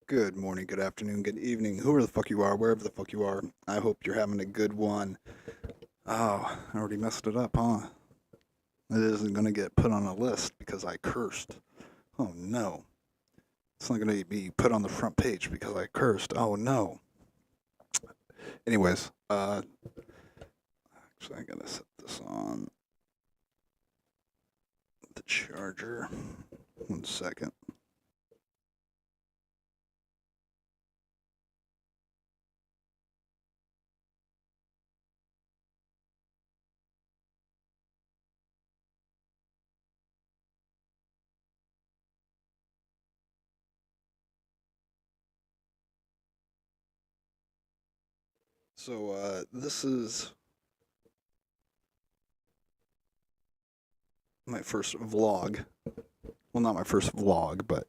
Good morning, good afternoon, good evening, whoever the fuck you are, wherever the fuck you are. I hope you're having a good one. Oh, I already messed it up, huh? It isn't going to get put on a list because I cursed. Oh no. It's not going to be put on the front page because I cursed. Oh no. Anyways, actually, I gotta set this on the charger. 1 second. So, this is my first vlog. Well, not my first vlog, but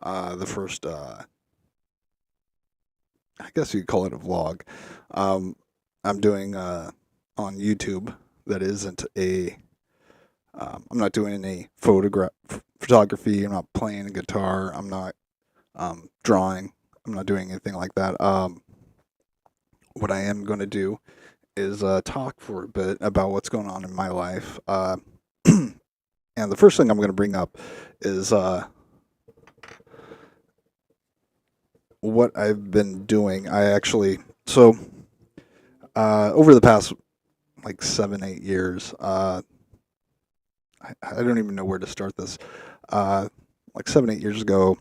the first I guess you could call it a vlog. Um, I'm doing on YouTube. That isn't a. I'm not doing any photography. I'm not playing a guitar. I'm not drawing. I'm not doing anything like that. What I am going to do is talk for a bit about what's going on in my life. And the first thing I'm going to bring up is what I've been doing. I actually so over the past like 7, 8 years. I don't even know where to start this. Uh, like 7, 8 years ago,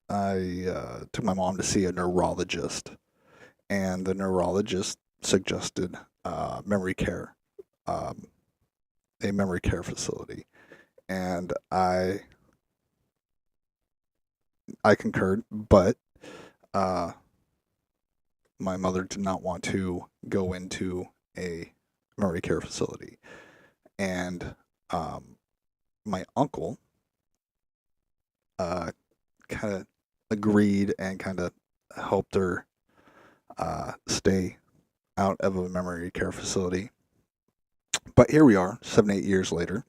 I took my mom to see a neurologist, and the neurologist suggested memory care, um, a memory care facility, and I concurred, but uh, my mother did not want to go into a memory care facility, and um, my uncle uh, kind of agreed and kind of helped her stay out of a memory care facility. But here we are, 7, 8 years later.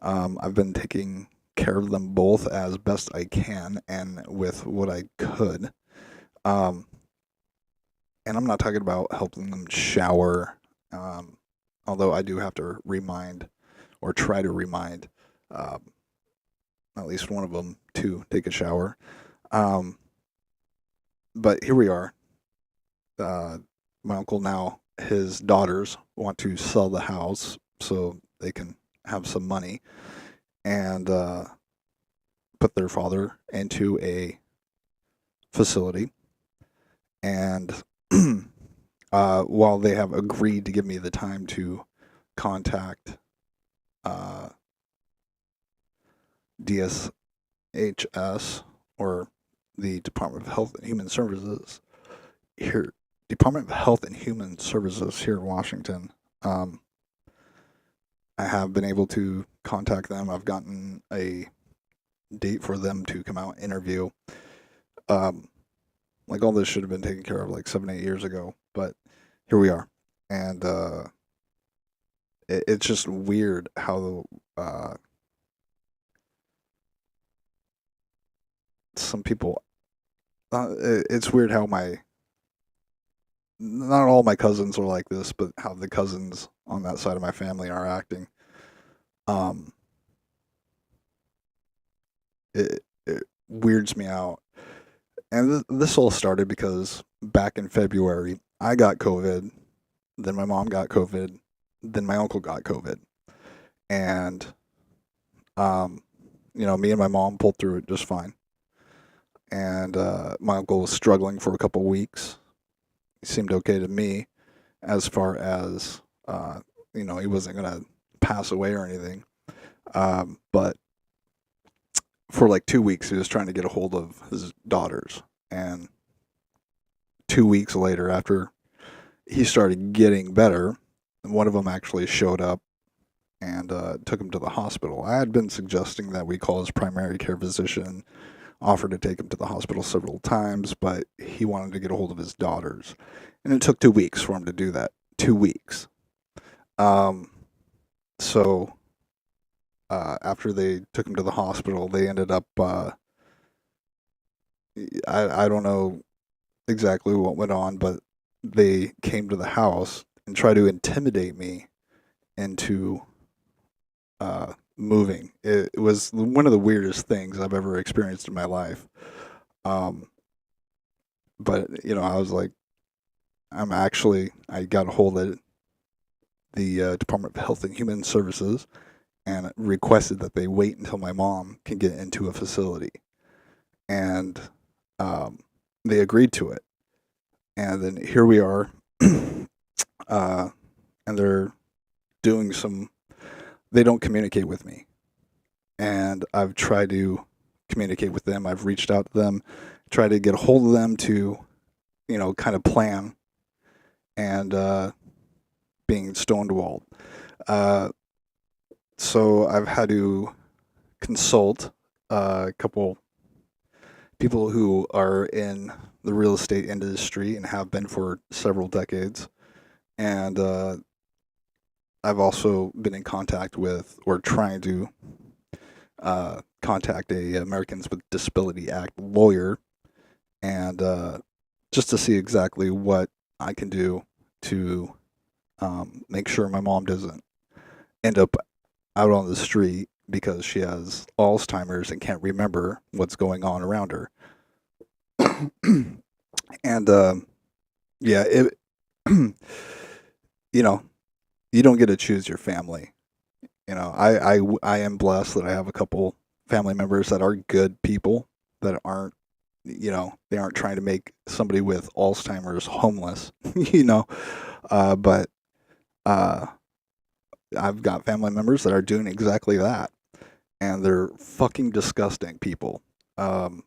I've been taking care of them both as best I can and with what I could. Um, and I'm not talking about helping them shower, although I do have to remind or try to remind um, at least one of them to take a shower. Um, but here we are. Uh, my uncle now, his daughters want to sell the house so they can have some money and put their father into a facility. And while they have agreed to give me the time to contact uh, DSHS or the Department of Health and Human Services here, Department of Health and Human Services here in Washington. Um, I have been able to contact them. I've gotten a date for them to come out and interview. Um, like all this should have been taken care of like 7, 8 years ago, but here we are, and it's just weird how some people. It's weird how my not all my cousins are like this, but how the cousins on that side of my family are acting. Um, it weirds me out. And this all started because back in February, I got COVID, then my mom got COVID, then my uncle got COVID. And, um, me and my mom pulled through it just fine. And my uncle was struggling for a couple weeks. He seemed okay to me as far as, he wasn't going to pass away or anything. But for like 2 weeks, he was trying to get a hold of his daughters. And 2 weeks later, after he started getting better, one of them actually showed up and took him to the hospital. I had been suggesting that we call his primary care physician, offered to take him to the hospital several times, but he wanted to get a hold of his daughters. And it took 2 weeks for him to do that. 2 weeks. Um, so after they took him to the hospital, they ended up I don't know exactly what went on, but they came to the house and tried to intimidate me into moving. It was one of the weirdest things I've ever experienced in my life. Um, but I was like, I got a hold of the Department of Health and Human Services and requested that they wait until my mom can get into a facility, and um, they agreed to it. And then here we are, uh, and they're doing some. They don't communicate with me, and I've tried to communicate with them. I've reached out to them, tried to get a hold of them to, kind of plan, and being stonewalled. Uh, so I've had to consult a couple people who are in the real estate industry and have been for several decades. And I've also been in contact with, or trying to contact, a Americans with Disability Act lawyer, and just to see exactly what I can do to make sure my mom doesn't end up out on the street because she has Alzheimer's and can't remember what's going on around her. And yeah, you know, you don't get to choose your family. I am blessed that I have a couple family members that are good people that aren't, they aren't trying to make somebody with Alzheimer's homeless, but uh, I've got family members that are doing exactly that, and they're fucking disgusting people. Um,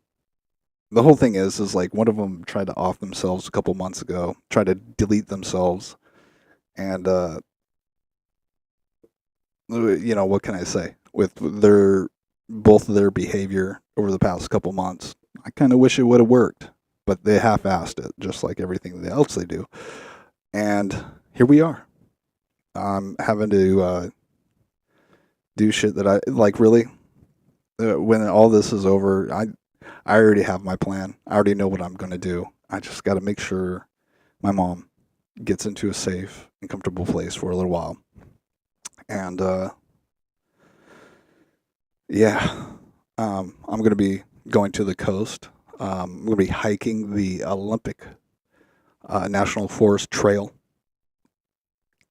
the whole thing is like one of them tried to off themselves a couple months ago, tried to delete themselves, and what can I say with their both of their behavior over the past couple months? I kind of wish it would have worked, but they half-assed it, just like everything else they do. And here we are. I'm having to do shit that I like. Really, when all this is over, I already have my plan. I already know what I'm going to do. I just got to make sure my mom gets into a safe and comfortable place for a little while. And yeah, I'm going to be going to the coast. I'm going to be hiking the Olympic National Forest Trail.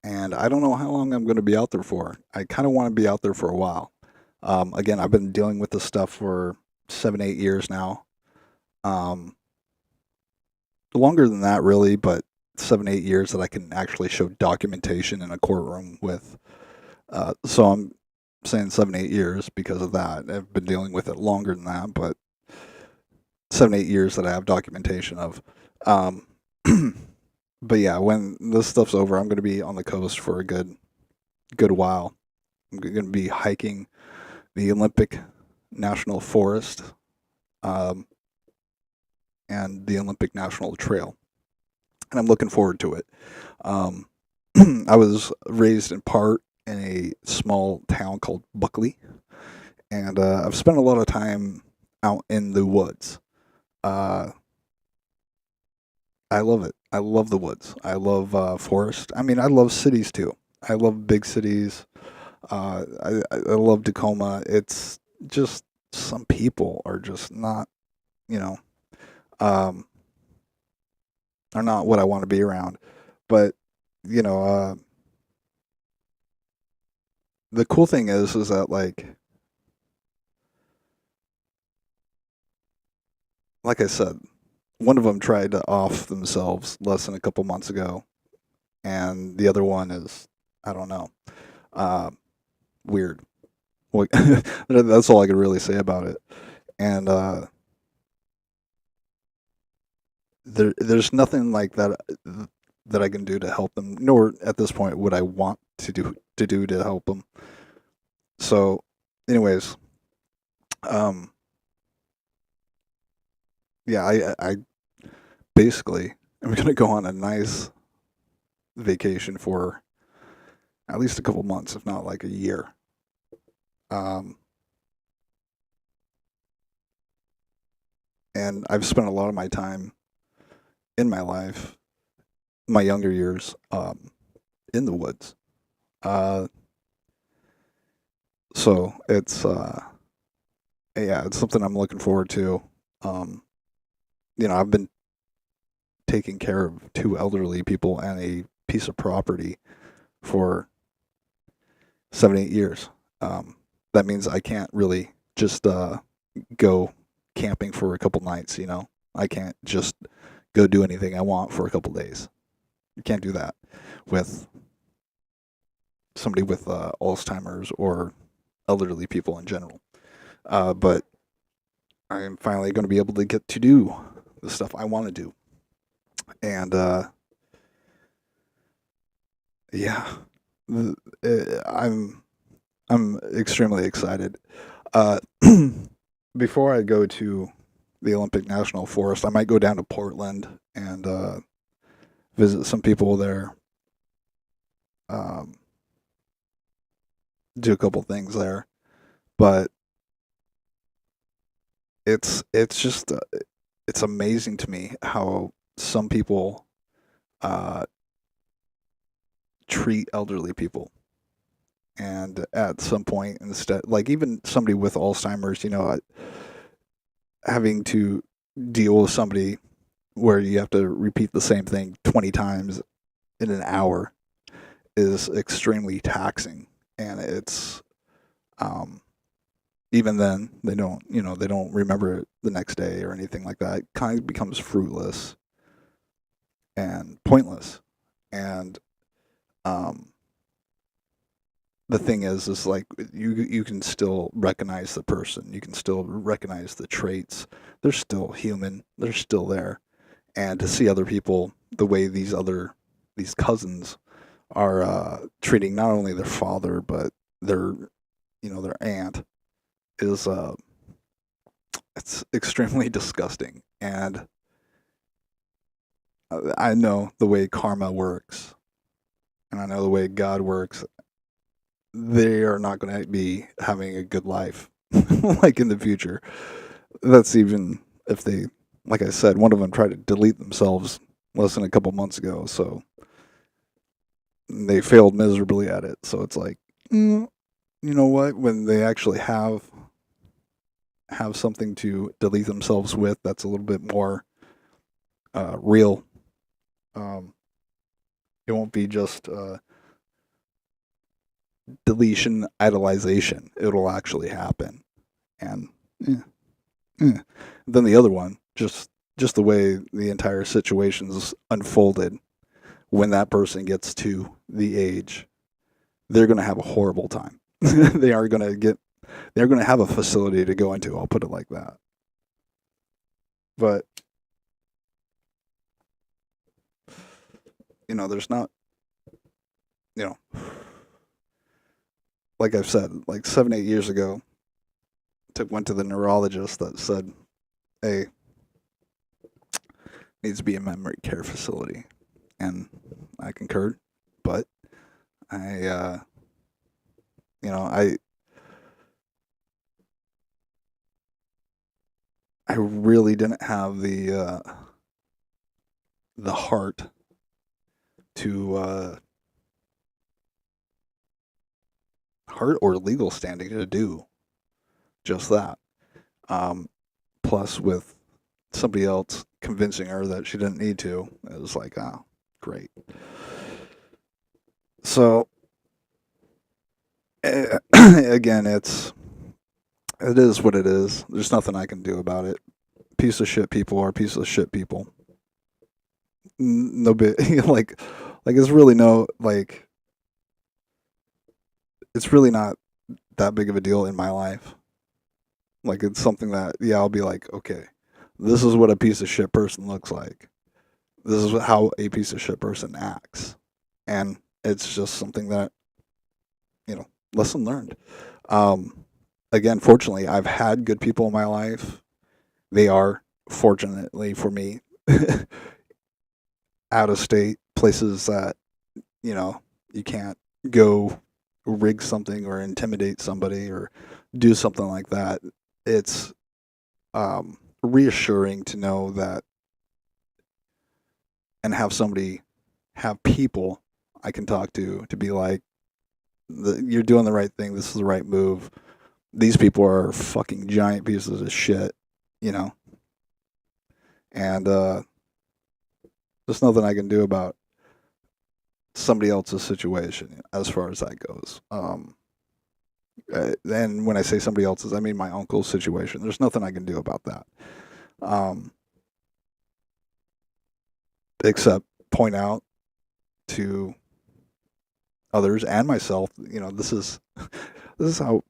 And I don't know how long I'm going to be out there for. I kind of want to be out there for a while. Again, I've been dealing with this stuff for 7, 8 years now. Um, Longer than that, really, but 7, 8 years that I can actually show documentation in a courtroom with. So I'm saying 7, 8 years because of that. I've been dealing with it longer than that, but 7, 8 years that I have documentation of. Um, but yeah, when this stuff's over, I'm going to be on the coast for a good while. I'm going to be hiking the Olympic National Forest, um, and the Olympic National Trail, and I'm looking forward to it. Um, I was raised in part in a small town called Buckley, and I've spent a lot of time out in the woods. Uh, I love it. I love the woods. I love forest. I mean, I love cities too. I love big cities. I love Tacoma. It's just some people are just not, you know, um, are not what I want to be around. But you know, the cool thing is that like I said, one of them tried to off themselves less than a couple months ago, and the other one is, I don't know, uh, weird. Like, that's all I could really say about it. And there's nothing like that that I can do to help them, nor at this point would I want to do to help them. So, anyways, um, yeah, I basically am gonna go on a nice vacation for at least a couple months, if not like a year. Um, and I've spent a lot of my time in my life, my younger years, in the woods. Uh, so yeah, it's something I'm looking forward to. Um, I've been taking care of two elderly people and a piece of property for 7, 8 years. That means I can't really just go camping for a couple nights. I can't just go do anything I want for a couple days. You can't do that with somebody with Alzheimer's or elderly people in general. But I'm finally going to be able to get to do the stuff I want to do, and yeah, I'm extremely excited. Uh, Before I go to the Olympic National Forest, I might go down to Portland and visit some people there. Um, do a couple things there, but it's just it's amazing to me how some people uh, treat elderly people. And at some point, instead, like even somebody with Alzheimer's, having to deal with somebody where you have to repeat the same thing 20 times in an hour is extremely taxing. And it's, um, even then, they don't remember it the next day or anything like that. It kind of becomes fruitless and pointless. And, um, the thing is like you can still recognize the person. You can still recognize the traits. They're still human. They're still there. And to see other people the way these cousins are treating not only their father but their their aunt is it's extremely disgusting. And I know the way karma works, and I know the way God works. They are not going to be having a good life like in the future. That's even if they, like I said, one of them tried to delete themselves less than a couple months ago, so they failed miserably at it. So it's like, you know what? When they actually have something to delete themselves with, that's a little bit more real. Um, it won't be just deletion idolization. It'll actually happen, and yeah. Yeah. Then the other one, just the way the entire situation's unfolded, when that person gets to the age, they're going to have a horrible time. They're going to have a facility to go into. I'll put it like that. But there's not, you know, like I've said, like 7, 8 years ago, went to the neurologist that said, "Hey, needs to be a memory care facility," and I concurred. But I, you know, I really didn't have the heart to heart or legal standing to do just that. Um, Plus, with somebody else convincing her that she didn't need to, it was like, oh, great. So again, it is what it is. There's nothing I can do about it. Piece of shit people are piece of shit people. No bit like it's really no like it's really not that big of a deal in my life. Like it's something that yeah, I'll be like, okay, this is what a piece of shit person looks like. This is how a piece of shit person acts, and it's just something that lesson learned. Um, Again, fortunately, I've had good people in my life. They are fortunately for me out of state places that you can't go rig something or intimidate somebody or do something like that. It's reassuring to know that and have people I can talk to be like, you're doing the right thing. This is the right move. These people are fucking giant pieces of shit, you know, and there's nothing I can do about somebody else's situation as far as that goes. And when I say somebody else's, I mean my uncle's situation. There's nothing I can do about that, um, except point out to others and myself, this is this is how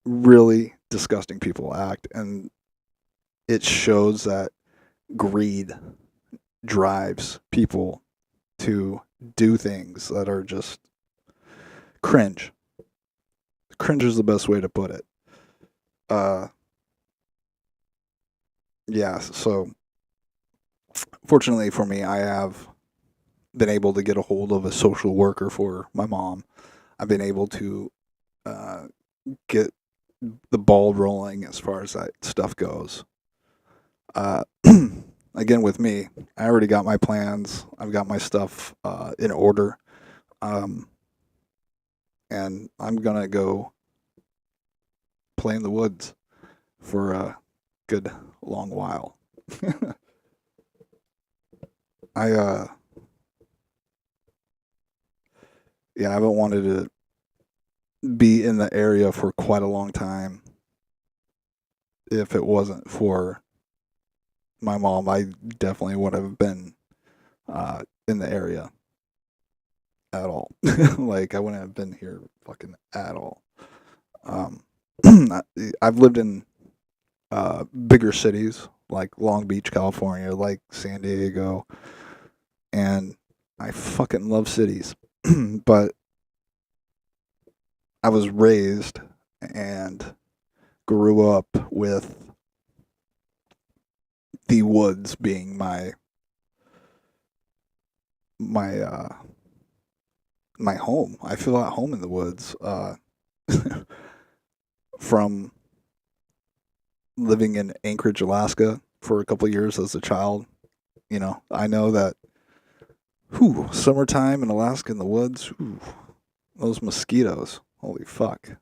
really disgusting people act, and it shows that greed drives people to do things that are just cringe. Cringe is the best way to put it. Uh, yeah, so fortunately for me, I have been able to get a hold of a social worker for my mom. I've been able to uh, get the ball rolling as far as that stuff goes. Uh, again, with me, I already got my plans. I've got my stuff in order. Um, and I'm going to go play in the woods for a good long while. I yeah, I haven't wanted to be in the area for quite a long time. If it wasn't for my mom, I definitely would have been in the area at all. Like I wouldn't have been here fucking at all. Um, I've lived in bigger cities like Long Beach, California, like San Diego, and I fucking love cities. But I was raised and grew up with the woods being my my home. I feel at home in the woods. From living in Anchorage, Alaska for a couple years as a child, I know that summertime in Alaska in the woods, those mosquitoes, holy fuck.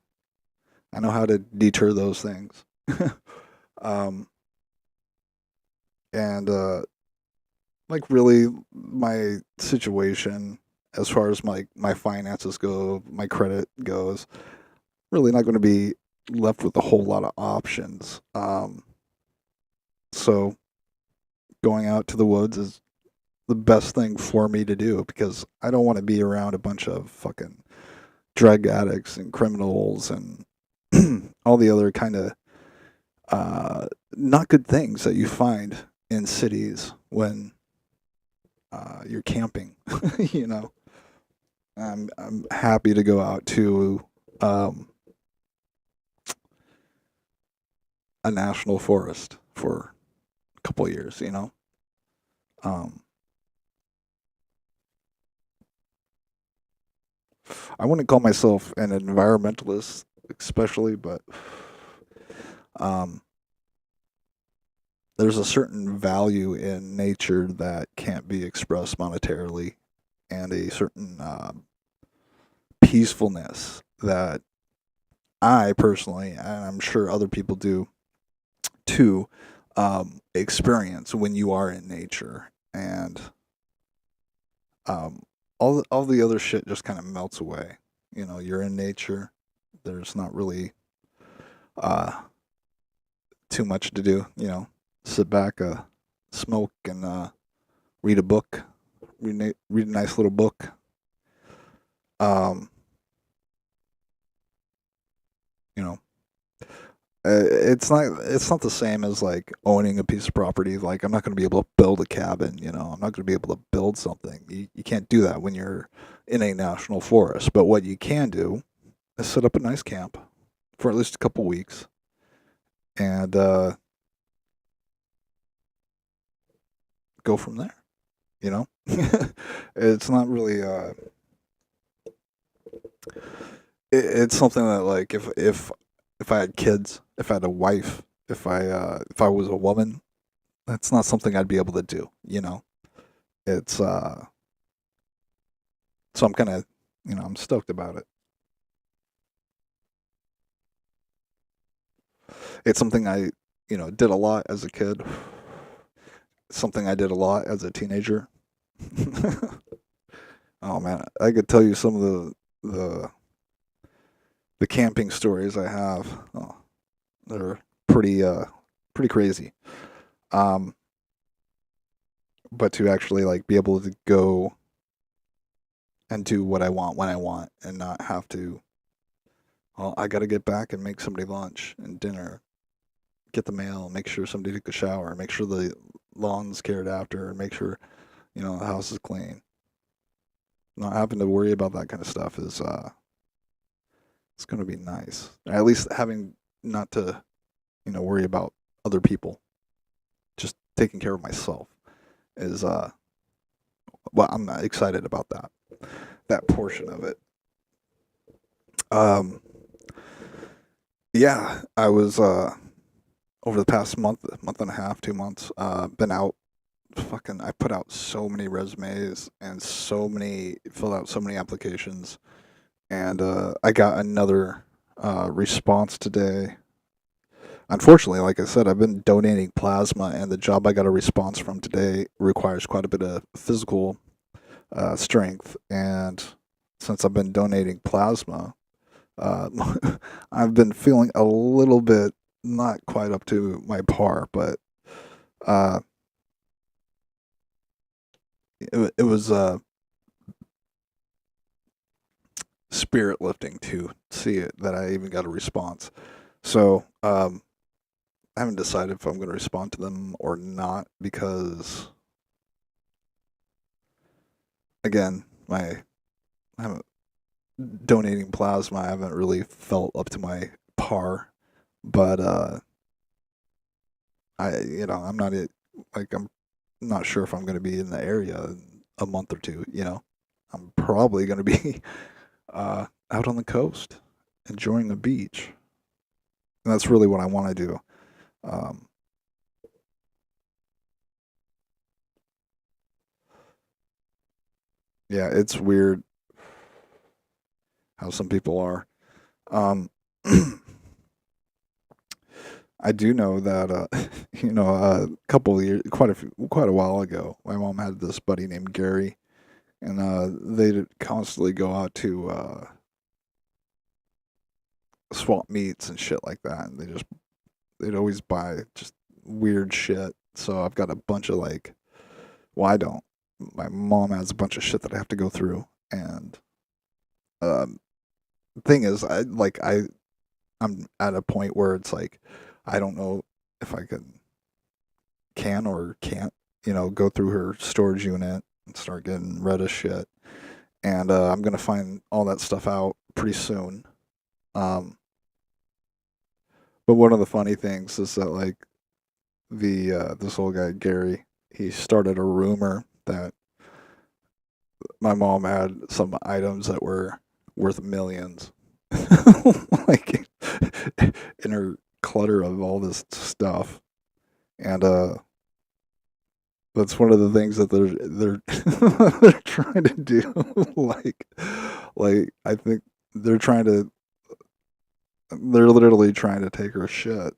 I know how to deter those things. um, and like really my situation as far as my finances go, my credit goes, really not going to be left with a whole lot of options. So going out to the woods is the best thing for me to do because I don't want to be around a bunch of fucking drug addicts and criminals and all the other kind of not good things that you find in cities when you're camping. you know, I'm happy to go out to a national forest for a couple of years. Um, I wouldn't call myself an environmentalist, especially, but um, there's a certain value in nature that can't be expressed monetarily, and a certain peacefulness that I personally, and I'm sure other people do too, experience when you are in nature, and all the other shit just kind of melts away. You're in nature. There's not really uh, too much to do. Sit back, smoke, and read a book. Read a nice little book. Um, you know, it's not the same as like owning a piece of property. Like I'm not going to be able to build a cabin. I'm not going to be able to build something. You can't do that when you're in a national forest. But what you can do is set up a nice camp for at least a couple weeks, and go from there. It's not really it's something that like if I had kids, if I had a wife, if I was a woman, that's not something I'd be able to do. It's so I'm kind of I'm stoked about it. It's something I did a lot as a kid. Something I did a lot as a teenager. Oh man, I could tell you some of the the camping stories I have. Oh, they're pretty crazy. Um, but to actually like be able to go and do what I want when I want and not have to. Well, I got to get back and make somebody lunch and dinner, get the mail, make sure somebody took a shower, make sure the lawn's cared after, make sure the house is clean. Not having to worry about that kind of stuff is it's gonna be nice. At least having not to worry about other people, just taking care of myself is well, I'm excited about that portion of it. Um, yeah, I was over the past month and a half, 2 months, been out. Fucking, I put out so many resumes and filled out so many applications, and I got another response today. Unfortunately, like I said, I've been donating plasma, and the job I got a response from today requires quite a bit of physical strength. And since I've been donating plasma, uh, I've been feeling a little bit not quite up to my par, but uh, it was spirit lifting to see it that I even got a response. So I haven't decided if I'm going to respond to them or not because, again, my I haven't donating plasma. I haven't really felt up to my par, but I'm not like I'm not sure if I'm going to be in the area in a month or two. I'm probably going to be out on the coast enjoying the beach, and that's really what I want to do. Um, yeah, it's weird how some people are. Um, I do know that a couple of years, quite a while ago, my mom had this buddy named Gary, and they'd constantly go out to swap meets and shit like that, and they'd always buy just weird shit. So I've got a bunch of like, well, I don't. My mom has a bunch of shit that I have to go through, and um, thing is, I'm at a point where it's like, I don't know if I can or can't, go through her storage unit and start getting rid of shit. And I'm gonna find all that stuff out pretty soon. Um, but one of the funny things is that like the this old guy Gary, he started a rumor that my mom had some items that were worth millions, like in her clutter of all this stuff, and that's one of the things that they're trying to do. like, I think they're trying to they're literally trying to take her shit.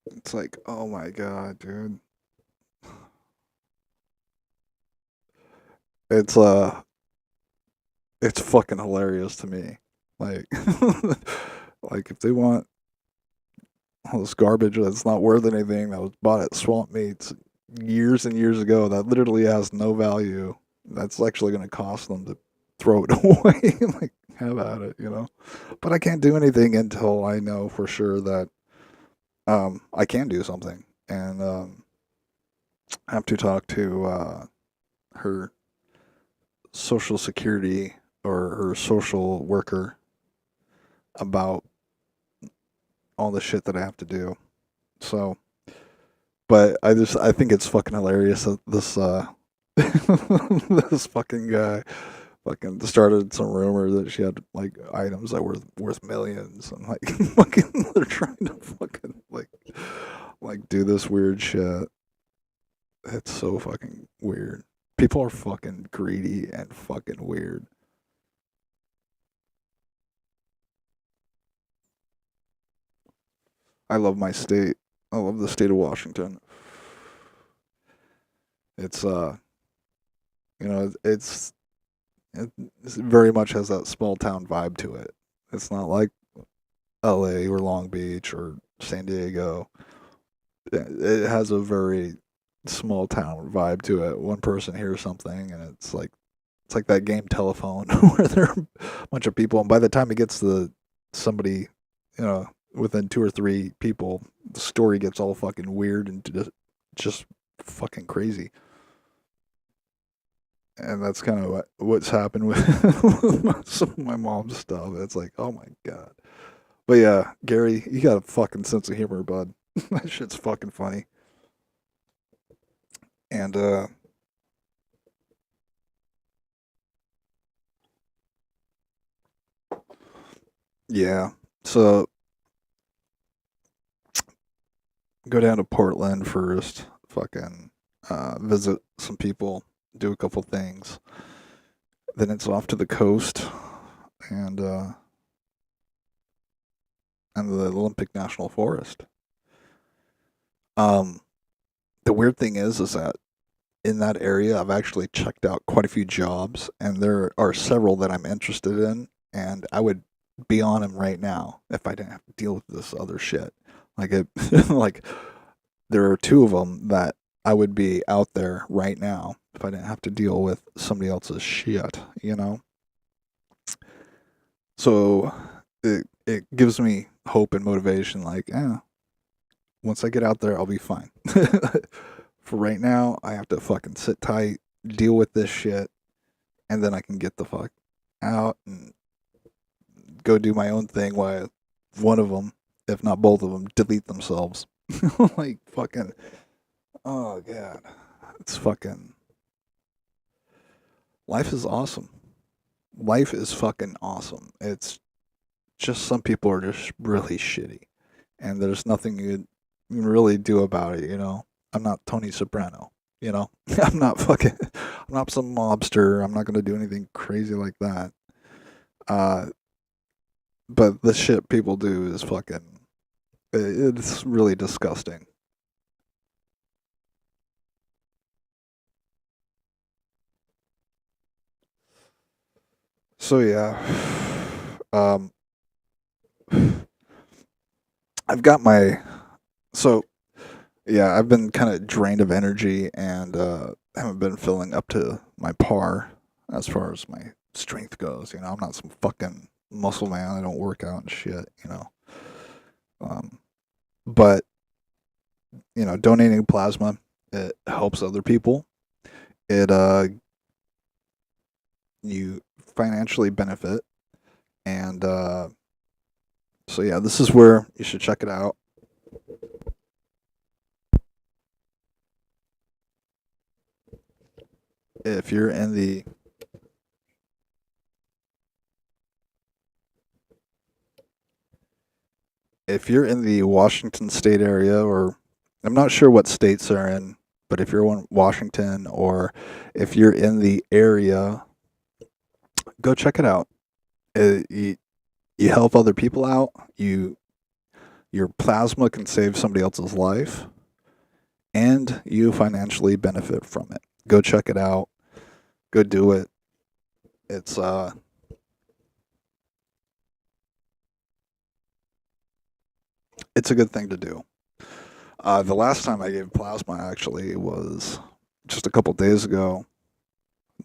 It's like, oh my god, dude. It's it's fucking hilarious to me. Like, like if they want all this garbage that's not worth anything that was bought at swamp meets years and years ago that literally has no value, that's actually going to cost them to throw it away. Like, have at it. But I can't do anything until I know for sure that I can do something, and I have to talk to her social security or her social worker about all the shit that I have to do. So, but I think it's fucking hilarious that this this fucking guy fucking started some rumor that she had like items that were worth millions, and like fucking they're trying to fucking like like do this weird shit. It's so fucking weird. People are fucking greedy and fucking weird. I love my state. I love the state of Washington. It's you know, it very much has that small town vibe to it. It's not like LA or Long Beach or San Diego. It has a very small town vibe to it. One person hears something and it's like that game Telephone where there are a bunch of people and by the time it gets to somebody, you know, within two or three people, the story gets all fucking weird and just fucking crazy. And that's kind of what's happened with some of my mom's stuff. It's like, oh my god. But yeah, Gary, you got a fucking sense of humor, bud. That shit's fucking funny. And yeah. So go down to Portland first, fucking visit some people, do a couple things. Then it's off to the coast and uh and the Olympic National Forest. Um the weird thing is that in that area I've actually checked out quite a few jobs and there are several that I'm interested in and I would be on them right now if I didn't have to deal with this other shit. Like it like there are two of them that I would be out there right now if I didn't have to deal with somebody else's shit, you know? So it gives me hope and motivation like, once I get out there, I'll be fine. For right now, I have to fucking sit tight, deal with this shit, and then I can get the fuck out and go do my own thing while one of them, if not both of them, delete themselves. Like fucking, oh god, it's fucking, life is awesome. Life is fucking awesome. It's just some people are just really shitty, and there's nothing you can really do about it. You know, I'm not Tony Soprano. You know, I'm not fucking, I'm not some mobster. I'm not gonna do anything crazy like that. Uh, but the shit people do is fucking, it's really disgusting. So yeah, um, I've got my so yeah, I've been kind of drained of energy and haven't been feeling up to my par as far as my strength goes. You know, I'm not some fucking muscle man. I don't work out and shit. You know, um, but you know, donating plasma it helps other people. It you financially benefit, and so yeah, this is where you should check it out. If you're in the if you're in the Washington State area, or I'm not sure what states are in, but if you're in Washington or if you're in the area, go check it out. You help other people out. Your plasma can save somebody else's life, and you financially benefit from it. Go check it out. Go do it. It's it's a good thing to do. The last time I gave plasma actually was just a couple days ago,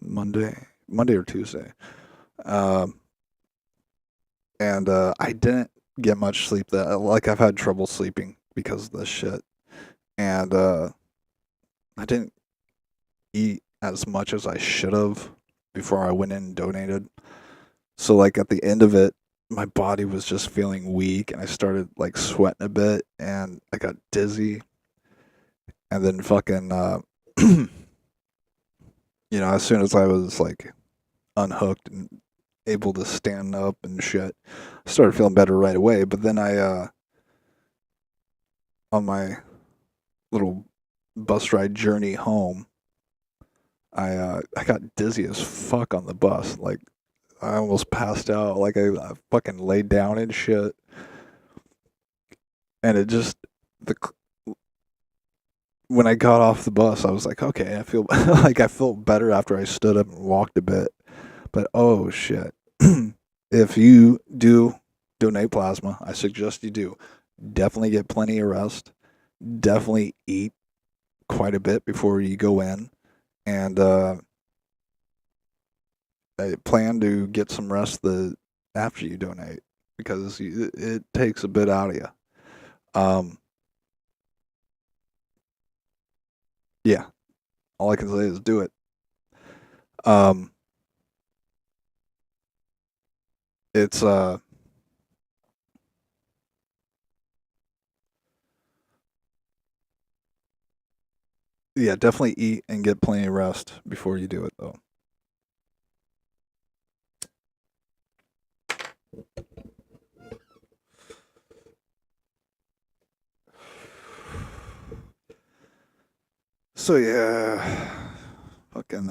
Monday or Tuesday, um, and I didn't get much sleep. That like I've had trouble sleeping because of this shit, and I didn't eat as much as I should have before I went in and donated. So like at the end of it, my body was just feeling weak, and I started like sweating a bit, and I got dizzy, and then fucking you know, as soon as I was like unhooked and able to stand up and shit, I started feeling better right away. But then I on my little bus ride journey home, I got dizzy as fuck on the bus. Like I almost passed out. Like I fucking laid down and shit. And it just the when I got off the bus, I was like, okay, I feel like I felt better after I stood up and walked a bit. But oh shit. If you do donate plasma, I suggest you do. Definitely get plenty of rest. Definitely eat quite a bit before you go in. And I plan to get some rest after you donate because it takes a bit out of you. Um, yeah, all I can say is do it. Um, it's yeah, definitely eat and get plenty of rest before you do it though. So yeah, fucking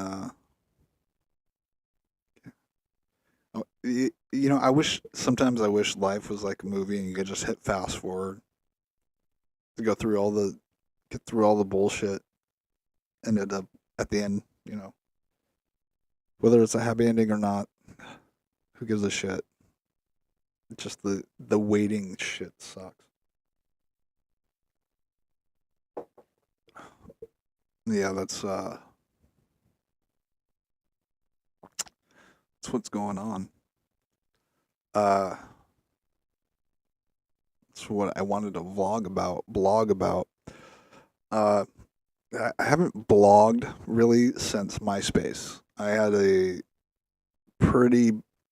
I wish sometimes I wish life was like a movie and you could just hit fast forward to go through all the get through all the bullshit and end up at the end, whether it's a happy ending or not, who gives a shit? It's just the waiting shit sucks. Yeah, that's what's going on. Uh that's what I wanted to blog about. Uh I haven't blogged really since MySpace. I had a pretty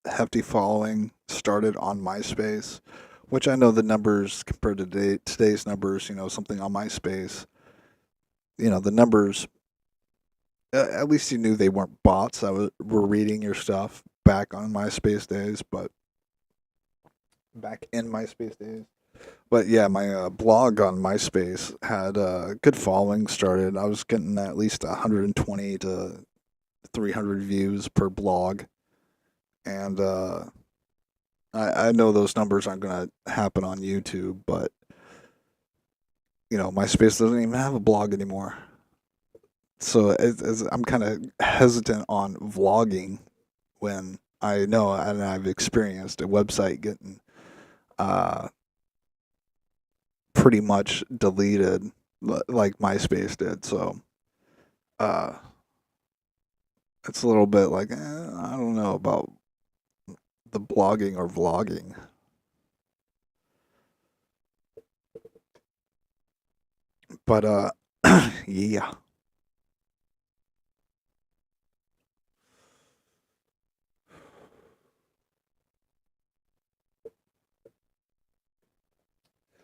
hefty following started on MySpace, which I know the numbers compared to today's numbers, something on MySpace, the numbers, at least you knew they weren't bots that were reading your stuff back on MySpace days, but back in MySpace days. But yeah, my blog on MySpace had a good following started. I was getting at least 120 to 300 views per blog. And I know those numbers aren't going to happen on YouTube, but MySpace doesn't even have a blog anymore. So I'm kind of hesitant on vlogging when I know and I've experienced a website getting uh, pretty much deleted like MySpace did. So uh, it's a little bit like I don't know about the blogging or vlogging. But yeah.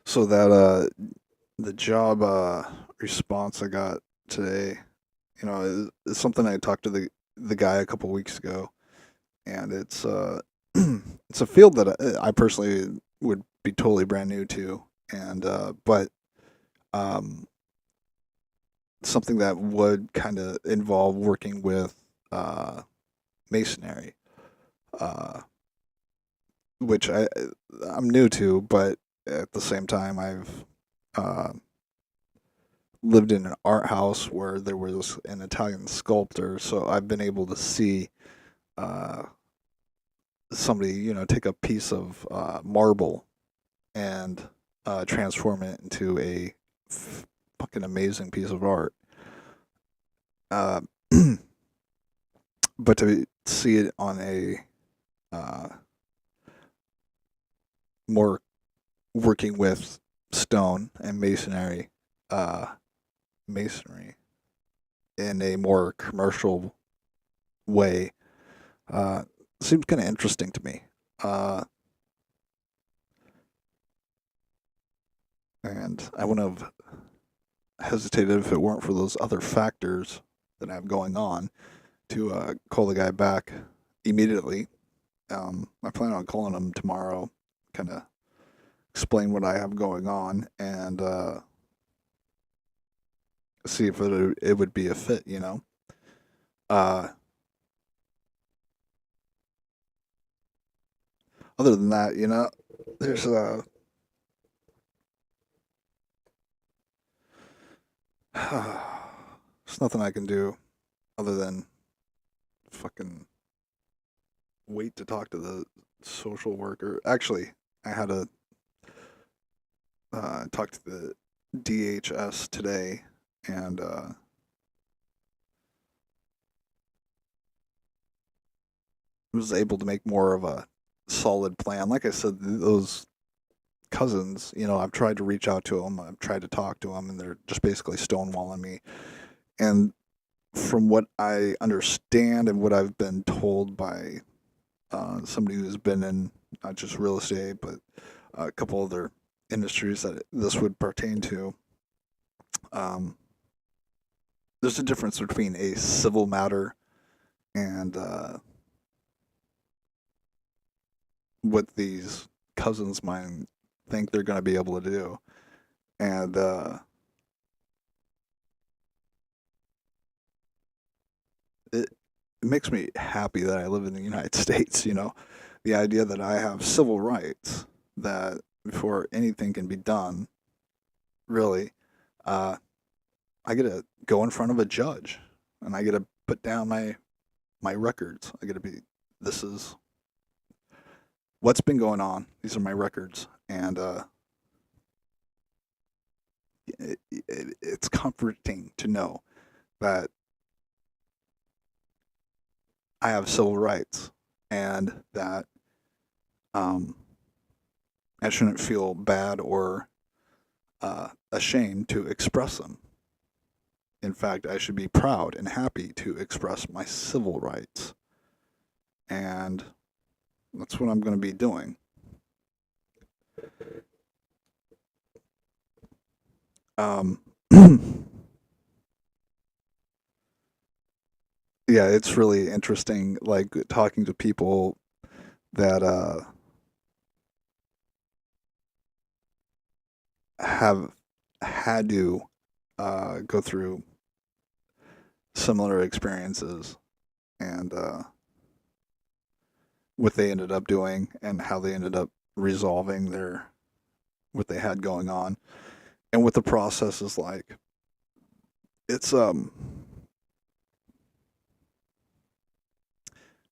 So that the job response I got today, is something I talked to the guy a couple weeks ago, and it's it's a field that I personally would be totally brand new to, and but um, something that would kind of involve working with uh, masonry, uh, which I'm new to, but at the same time uh, lived in an art house where there was an Italian sculptor, so I've been able to see uh, somebody, take a piece of marble and transform it into a fucking amazing piece of art. Uh, but to see it on a uh, more working with stone and uh, masonry in a more commercial way, uh, seems kind of interesting to me. Uh, and I wouldn't have hesitated if it weren't for those other factors that I have going on to call the guy back immediately. I plan on calling him tomorrow, kind of explain what I have going on, and see if it would be a fit, you know. Uh, Other than that, you know, there's there's nothing I can do other than fucking wait to talk to the social worker. Actually, I had a talk to the DHS today, and was able to make more of a solid plan. Like I said, those cousins, you know, I've tried to reach out to them, I've tried to talk to them, and they're just basically stonewalling me. And from what I understand and what I've been told by somebody who's been in not just real estate, but a couple other industries that this would pertain to, um, there's a difference between a civil matter and what these cousins might think they're going to be able to do. And it, it makes me happy that I live in the United States, you know, the idea that I have civil rights, that before anything can be done, really, uh, I get to go in front of a judge and I get to put down my records. I get to be, this is what's been going on. These are my records. And it's comforting to know that I have civil rights and that um, I shouldn't feel bad or ashamed to express them. In fact, I should be proud and happy to express my civil rights. And that's what I'm going to be doing. Um, yeah, it's really interesting, like talking to people that have had to go through similar experiences and what they ended up doing and how they ended up resolving their what they had going on and what the process is like. It's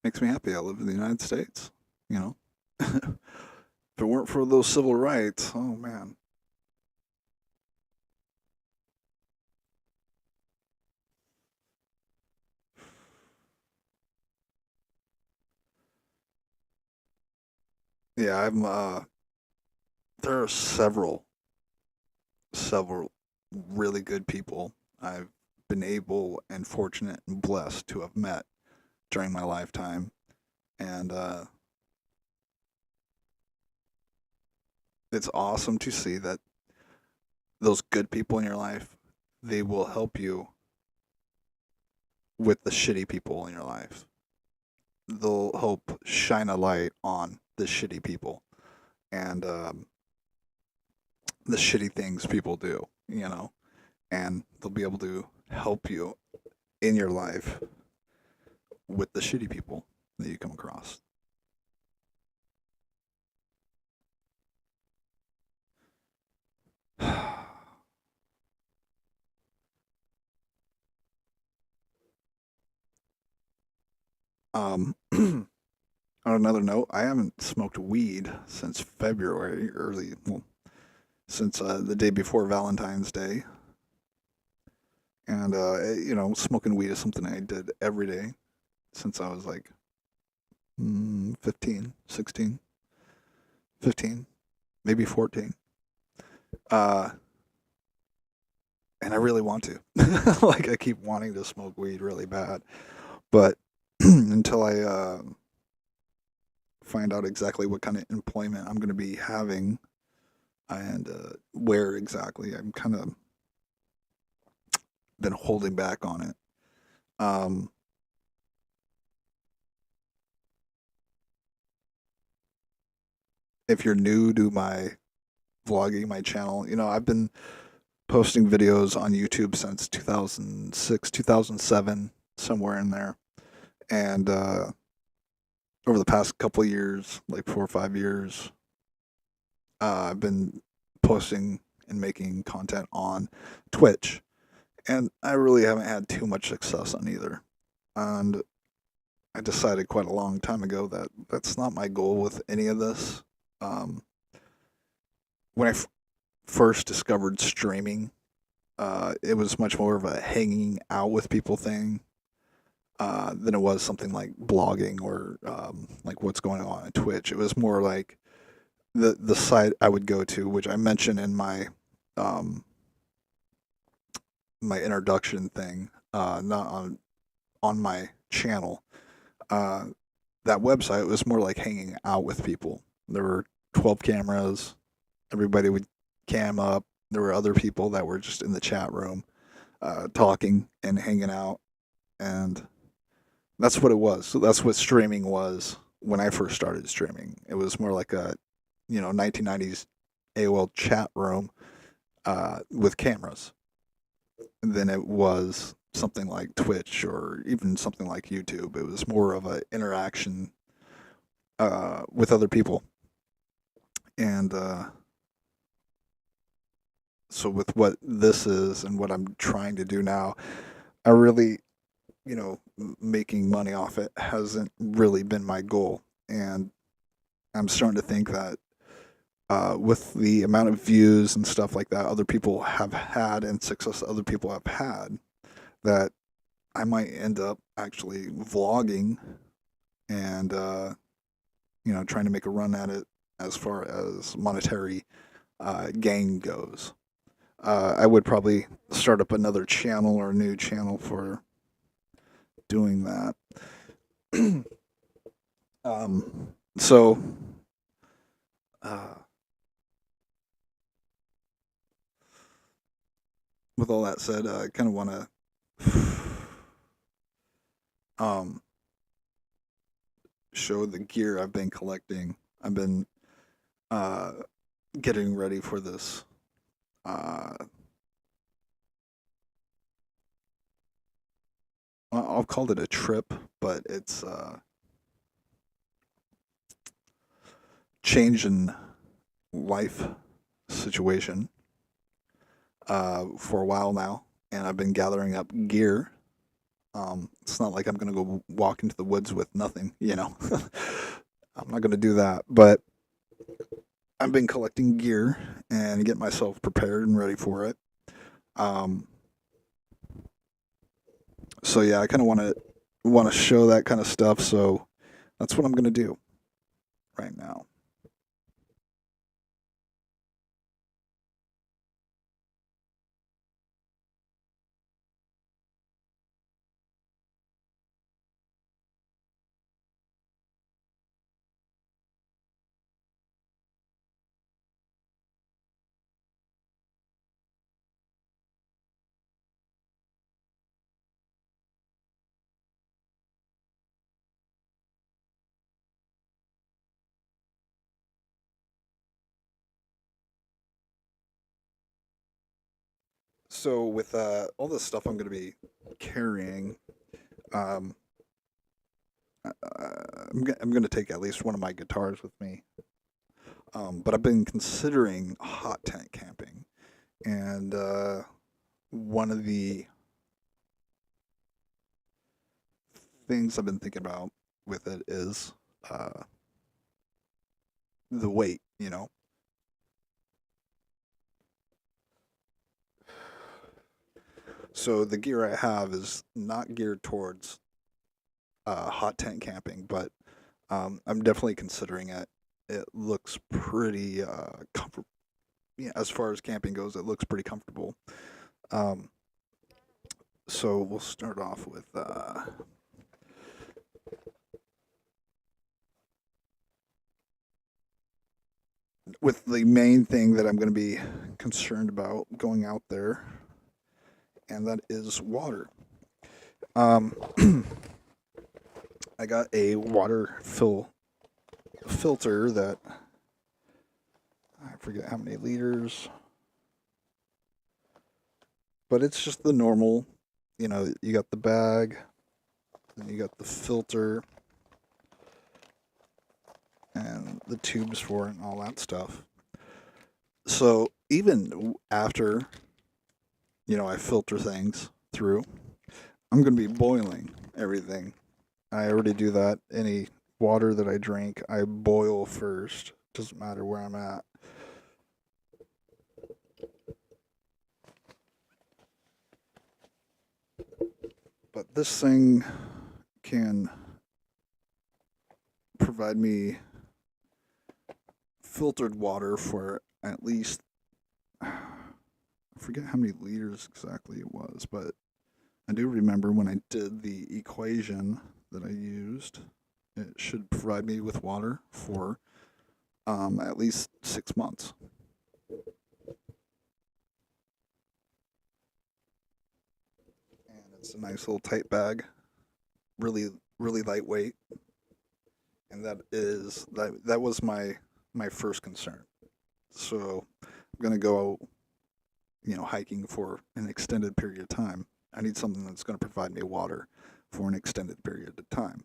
makes me happy. I live in the United States. You know, if it weren't for those civil rights, oh man. Yeah, I'm. There are several really good people I've been able and fortunate and blessed to have met during my lifetime, and it's awesome to see that those good people in your life, they will help you with the shitty people in your life. They'll help shine a light on the shitty people and the shitty things people do, you know, and they'll be able to help you in your life with the shitty people that you come across. On another note, I haven't smoked weed since February, well, since the day before Valentine's Day. And, you know, smoking weed is something I did every day since I was like 15, 16, 15, maybe 14. Uh, and I really want to. Like, I keep wanting to smoke weed really bad. But until I find out exactly what kind of employment I'm going to be having and where exactly, I'm kind of been holding back on it. Um, if you're new to my vlogging, my channel, you know, I've been posting videos on YouTube since 2006, 2007, somewhere in there. And over the past couple of years, like 4 or 5 years, I've been posting and making content on Twitch. And I really haven't had too much success on either. And I decided quite a long time ago that that's not my goal with any of this. Um, when I first discovered streaming, it was much more of a hanging out with people thing than it was something like blogging or like what's going on Twitch. It was more like the site I would go to, which I mentioned in um, my introduction thing, not on my channel. Uh, that website was more like hanging out with people. There were 12 cameras. Everybody would cam up. There were other people that were just in the chat room talking and hanging out. And that's what it was. So that's what streaming was when I first started streaming. It was more like a, 1990s AOL chat room with cameras than it was something like Twitch or even something like YouTube. It was more of an interaction with other people. And so with what this is and what I'm trying to do now, I really, making money off it hasn't really been my goal. And I'm starting to think that with the amount of views and stuff like that other people have had and success other people have had, that I might end up actually vlogging and, trying to make a run at it as far as monetary gain goes. I would probably start up another channel or a new channel for doing that. So, uh, with all that said, I kind of want to um, show the gear I've been collecting. I've been uh, getting ready for this. I'll call it a trip, but it's change in life situation for a while now, and I've been gathering up gear. It's not like I'm gonna go walk into the woods with nothing, I'm not gonna do that, but I've been collecting gear and getting myself prepared and ready for it. Um, so yeah, I kind of want to show that kind of stuff. So that's what I'm gonna do right now. So with all this stuff I'm gonna be carrying, um, I'm gonna take at least one of my guitars with me. But I've been considering hot tent camping, and one of the things I've been thinking about with it is uh, the weight. So the gear I have is not geared towards hot tent camping, but I'm definitely considering it. It looks pretty comfortable. Yeah, as far as camping goes, it looks pretty comfortable. Um, so we'll start off with the main thing that I'm going to be concerned about going out there, and that is water. Um, I got a filter that I forget how many liters. but it's just the normal. You got the bag, then you got the filter and the tubes for it and all that stuff. So even after I filter things through, I'm going to be boiling everything. I already do that. Any water that I drink, I boil first. Doesn't matter where I'm at. But this thing can provide me filtered water for at least, I forget how many liters exactly it was, but I do remember when I did the equation that I used, it should provide me with water for at least 6 months. And it's a nice little tight bag, really, really lightweight. And that was my first concern. So I'm gonna go, hiking for an extended period of time. I need something that's going to provide me water for an extended period of time.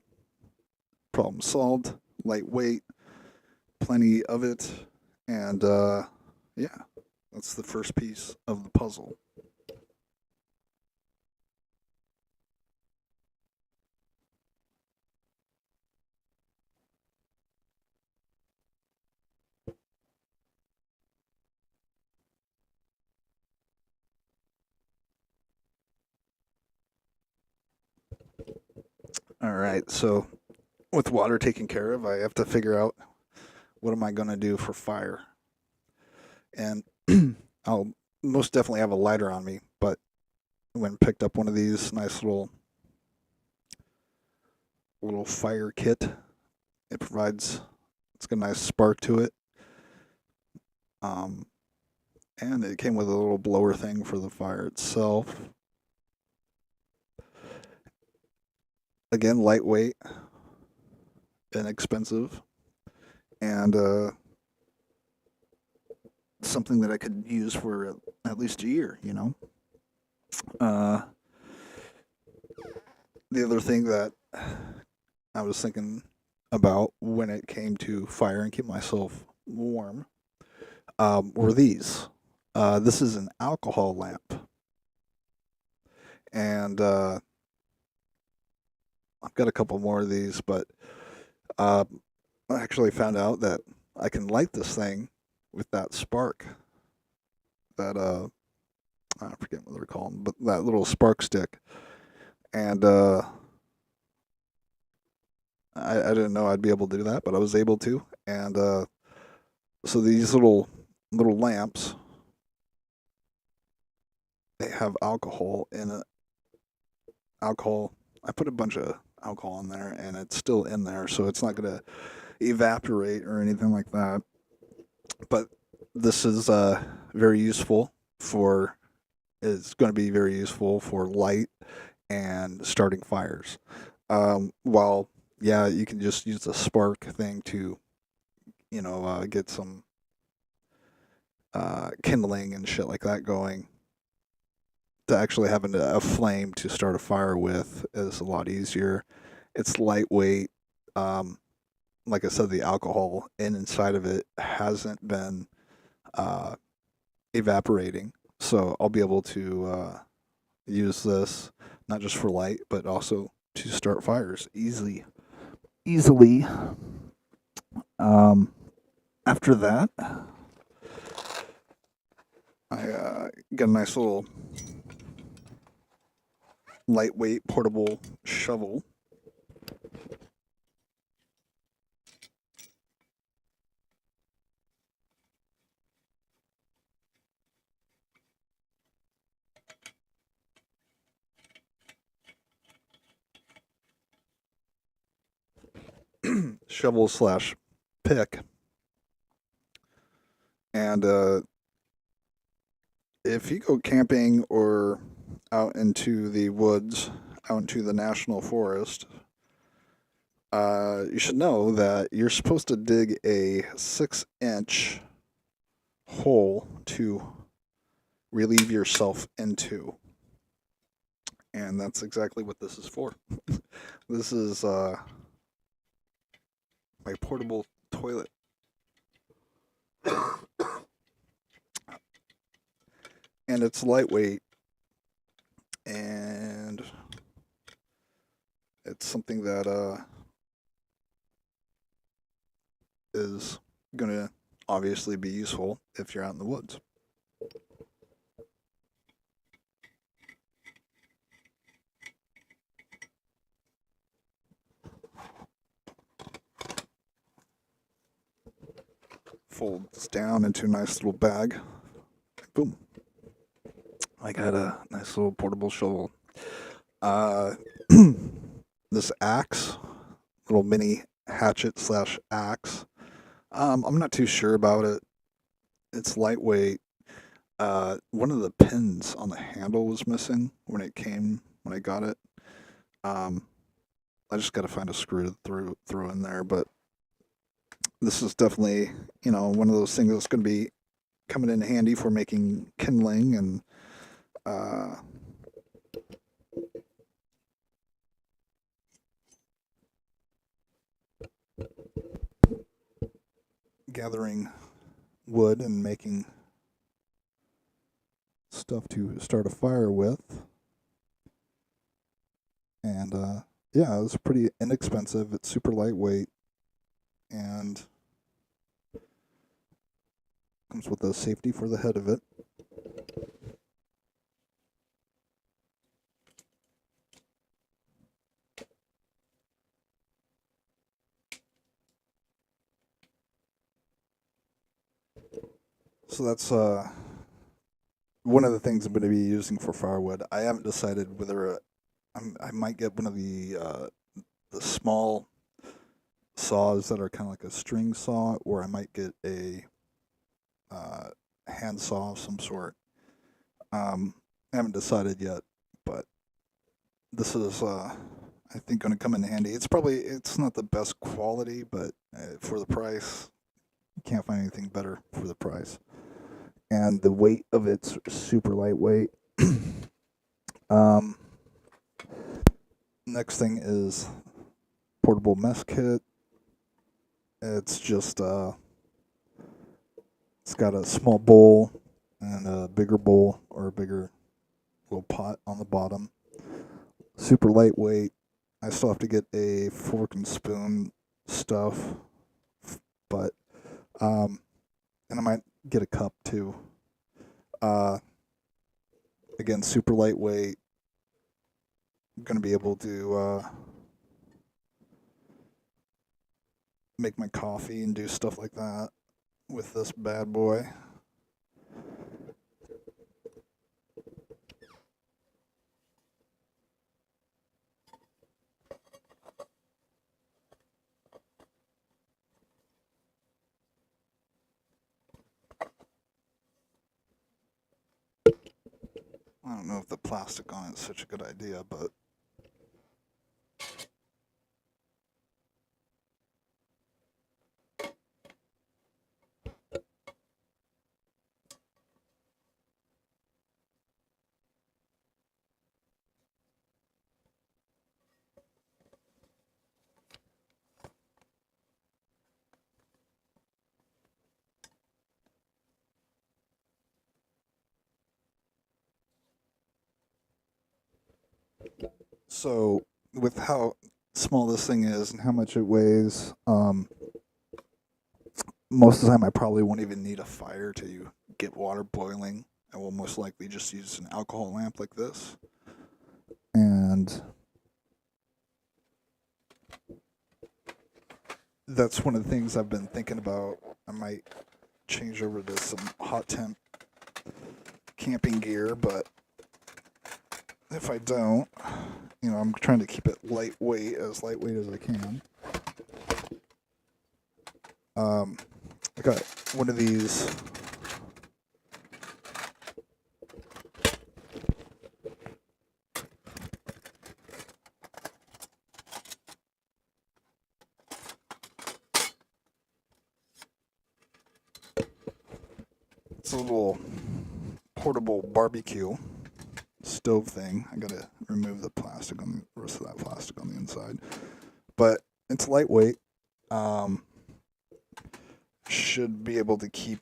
Problem solved. Lightweight, plenty of it, and yeah, that's the first piece of the puzzle. All right, so with water taken care of, I have to figure out what am I going to do for fire, and I'll most definitely have a lighter on me. But when picked up one of these nice little fire kit, it provides it's got a nice spark to it. Um, and it came with a little blower thing for the fire itself. Again, lightweight, inexpensive, and something that I could use for at least a year. Uh, the other thing that I was thinking about when it came to fire and keep myself warm were these. This is an alcohol lamp, and I've got a couple more of these, but uh, I actually found out that I can light this thing with that spark. That I forget what they're called, but that little spark stick, and I didn't know I'd be able to do that, but I was able to, and so these little lamps, they have alcohol in it. Alcohol. I put a bunch of alcohol in there, and it's still in there, so it's not gonna evaporate or anything like that. But this is very useful for. It's going to be very useful for light and starting fires. While yeah, you can just use the spark thing to get some kindling and shit like that going. To actually having a flame to start a fire with is a lot easier. It's lightweight. Um, like I said, the alcohol inside of it hasn't been uh, evaporating, so I'll be able to use this not just for light, but also to start fires easily. Um, After that, I got a nice little lightweight portable shovel. Shovel slash pick. And if you go camping or out into the woods, out into the national forest, you should know that you're supposed to dig a 6-inch hole to relieve yourself into. And that's exactly what this is for. This is my portable toilet. And it's lightweight, and it's something that is going to obviously be useful if you're out in the woods. Folds down into a nice little bag. Boom. I got a nice little portable shovel. This axe, little mini hatchet slash axe. I'm not too sure about it. It's lightweight. One of the pins on the handle was missing when I got it. I just got to find a screw to throw in there, but this is definitely, one of those things that's going to be coming in handy for making kindling and gathering wood and making stuff to start a fire with. And yeah, it was pretty inexpensive. It's super lightweight and comes with a safety for the head of it. So that's one of the things I'm going to be using for firewood. I haven't decided whether I might get one of the small saws that are kind of like a string saw, or I might get a hand saw of some sort. I haven't decided yet, but this is I think going to come in handy. It's not the best quality, but for the price, you can't find anything better for the price. And the weight of it's super lightweight. Next thing is portable mess kit. It's just it's got a small bowl and a bigger bowl or a bigger little pot on the bottom. Super lightweight. I still have to get a fork and spoon stuff, but and I might get a cup too. Again, super lightweight. I'm gonna be able to make my coffee and do stuff like that with this bad boy. I don't know if the plastic on it is such a good idea, but so with how small this thing is and how much it weighs, most of the time I probably won't even need a fire to get water boiling. I will most likely just use an alcohol lamp like this. And that's one of the things I've been thinking about. I might change over to some hot temp camping gear, but if I don't, I'm trying to keep it lightweight as I can. I got one of these it's a little portable barbecue stove thing. I gotta remove the plastic on the rest of that plastic on the inside, but it's lightweight. Um, should be able to keep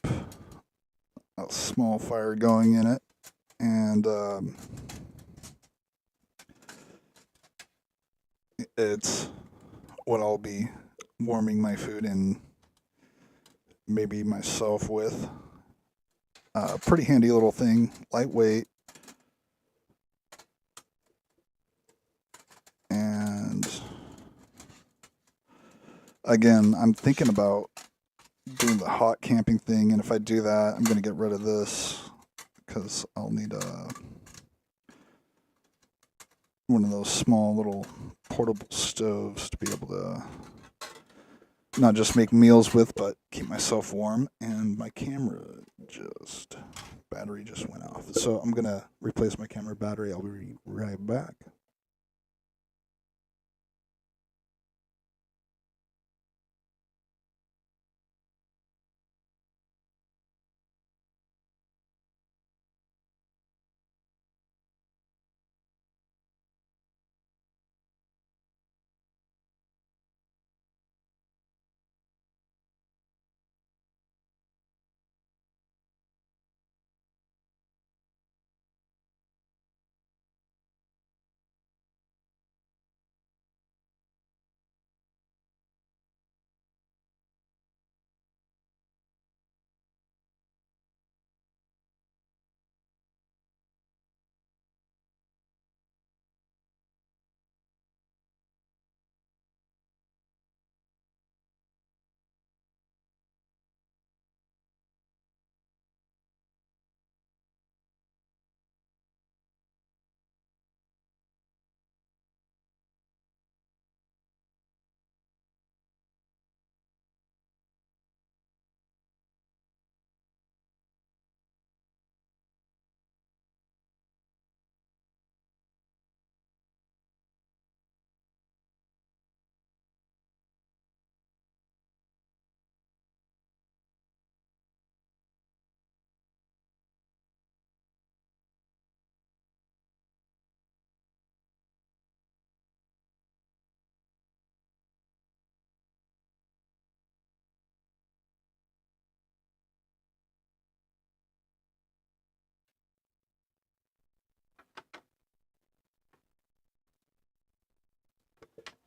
a small fire going in it, and it's what I'll be warming my food and maybe myself with. Pretty handy little thing, lightweight, and again, I'm thinking about doing the hot camping thing, and if I do that, I'm gonna get rid of this because I'll need one of those small little portable stoves to be able to not just make meals with, but keep myself warm. And my camera battery just went off. So I'm going to replace my camera battery. I'll be right back.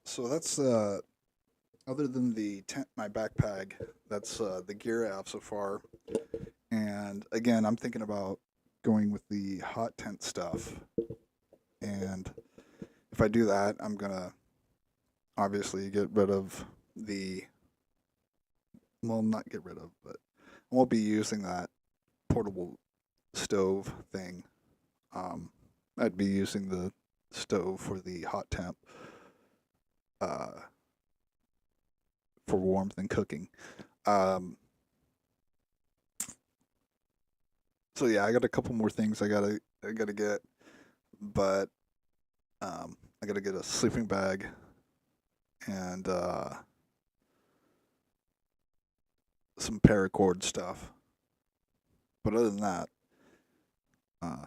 So that's other than the tent, my backpack. That's the gear I have so far. And again, I'm thinking about going with the hot tent stuff. And if I do that, I'm gonna obviously get rid of the well, not get rid of, but I won't be using that portable stove thing. Um, I'd be using the stove for the hot temp uh, for warmth and cooking. Um, so yeah, I got a couple more things I gotta get, but I gotta get a sleeping bag and some paracord stuff. But other than that, uh,